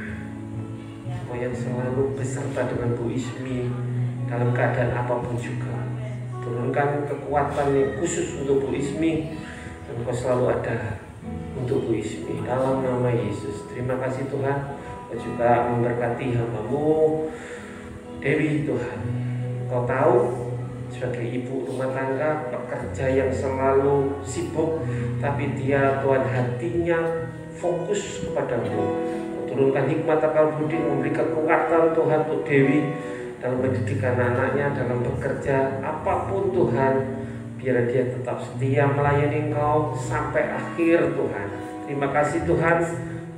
Kau yang selalu beserta dengan Bu Ismi dalam keadaan apapun juga. Turunkan kekuatan yang khusus untuk Bu Ismi, dan Kau selalu ada untuk Bu Ismi dalam nama Yesus. Terima kasih Tuhan. Kau juga memberkati hamba-Mu Dewi Tuhan. Kau tahu sebagai ibu rumah tangga, pekerja yang selalu sibuk, tapi dia Tuhan hatinya fokus kepadamu. Kau turunkan hikmat akal budi, memberi kekuatan Tuhan untuk Dewi dalam pendidikan anaknya, dalam bekerja, apapun Tuhan, biar dia tetap setia melayani Engkau sampai akhir Tuhan. Terima kasih Tuhan,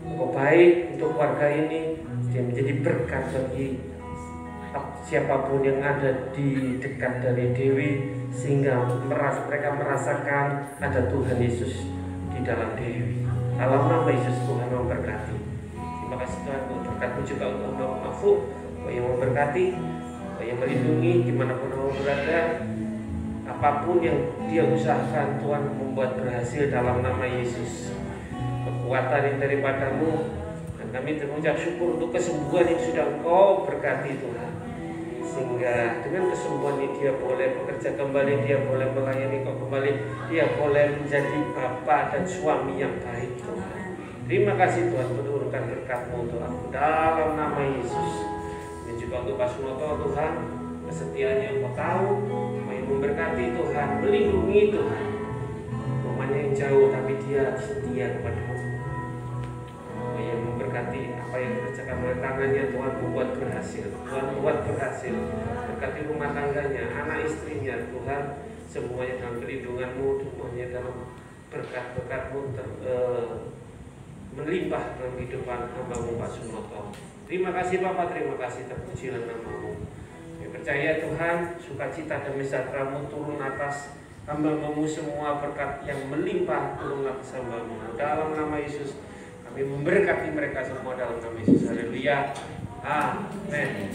Engkau baik untuk keluarga ini, dia menjadi berkat bagi siapapun yang ada di dekat dari Dewi, sehingga mereka merasakan ada Tuhan Yesus di dalam Dewi. Dalam nama Yesus Tuhan memberkati. Terima kasih Tuhan untuk berkat-Mu juga untuk hamba-Mu Mahfud, Kau yang memberkati, Kau yang melindungi dimanapun Kau berada. Apapun yang dia usahakan Tuhan membuat berhasil dalam nama Yesus. Kekuatan yang daripada-Mu, dan kami mengucap syukur untuk kesembuhan yang sudah Kau berkati Tuhan, sehingga dengan kesembuhan ini dia boleh bekerja kembali, dia boleh melayani Kau kembali, dia boleh menjadi bapa dan suami yang baik Tuhan. Terima kasih Tuhan, menurunkan berkat-Mu untuk aku dalam nama Yesus. Dan juga untuk Pak Sunoto Tuhan, kesetiaannya Kau tahu, Kau yang memberkati Tuhan, melindungi Tuhan. Rumahnya yang jauh tapi dia setia kepada-Mu. Kau yang memberkati apa yang dikerjakan oleh tangannya, Tuhan membuat berhasil. Tuhan buat berhasil. Berkati rumah tangganya, anak istrinya, Tuhan semuanya dalam perlindungan-Mu, semuanya dalam berkat-berkat-Mu melimpah dalam kehidupan hamba-Mu Pak Sunoto. Terima kasih Bapak, terima kasih, terpujilah nama-Mu. Kami percaya Tuhan, sukacita dan sejahtera-Mu turun atas hamba-Mu semua, berkat yang melimpah turun atas hamba-Mu. Dalam nama Yesus kami memberkati mereka semua dalam nama Yesus. Haleluya. Amin.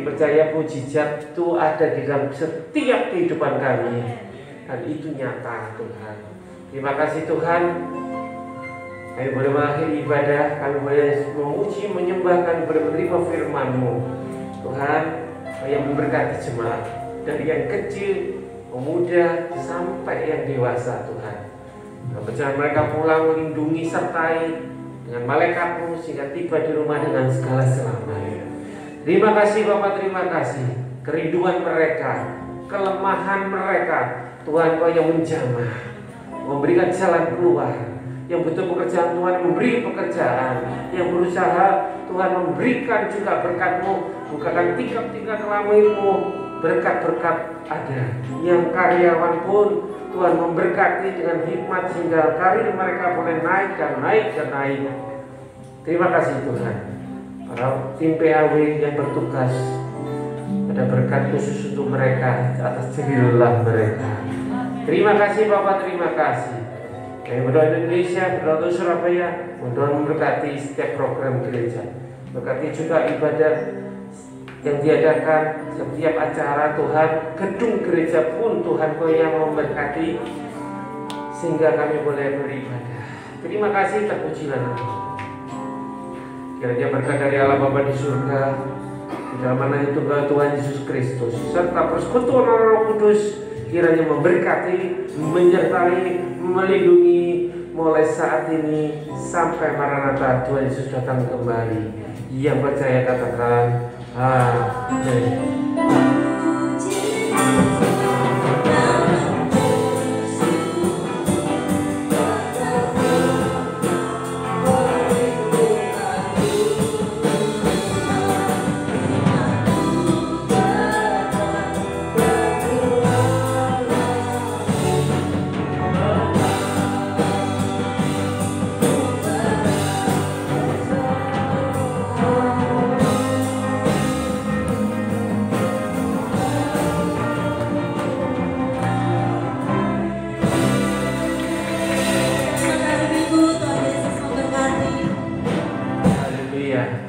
percaya mujizat itu ada di dalam setiap kehidupan kami, dan itu nyata Tuhan. Terima kasih Tuhan. Kami boleh mengakhiri ibadah, kami boleh memuji, menyembah, kami boleh menerima firman-Mu Tuhan, yang memberkati jemaat dari yang kecil, pemuda sampai yang dewasa Tuhan. Perjalanan mereka pulang melindungi sertai dengan malaikat-Mu sehingga tiba di rumah dengan segala selamat. Terima kasih Bapak, terima kasih. Kerinduan mereka, kelemahan mereka, Tuhan Kau yang menjamah, memberikan jalan keluar. Yang butuh pekerjaan, Tuhan memberi pekerjaan. Yang berusaha, Tuhan memberikan juga berkat-Mu, bukakan tingkap-tingkap kelamaimu, berkat-berkat ada. Yang karyawan pun Tuhan memberkati dengan hikmat sehingga karir mereka boleh naik dan naik dan naik. Terima kasih Tuhan. Para tim PAW yang bertugas, ada berkat khusus untuk mereka atas jerih lelah mereka. Terima kasih Bapak, terima kasih. Kami berdoa Indonesia, berdoa untuk Surabaya, berdoa memberkati setiap program gereja. Berkati juga ibadah yang diadakan, setiap acara Tuhan, gedung gereja pun Tuhan Kau yang memberkati sehingga kami boleh beribadah. Terima kasih, terpujilah nama. Kiranya berkat dari Allah Bapa di surga, di dalam anak Tunggal Tuhan Yesus Kristus, serta persekutuan Roh Kudus, kiranya memberkati, menyertai, melindungi mulai saat ini sampai Maranatha Tuhan Yesus datang kembali. Yang percaya katakan amin. Haleluya.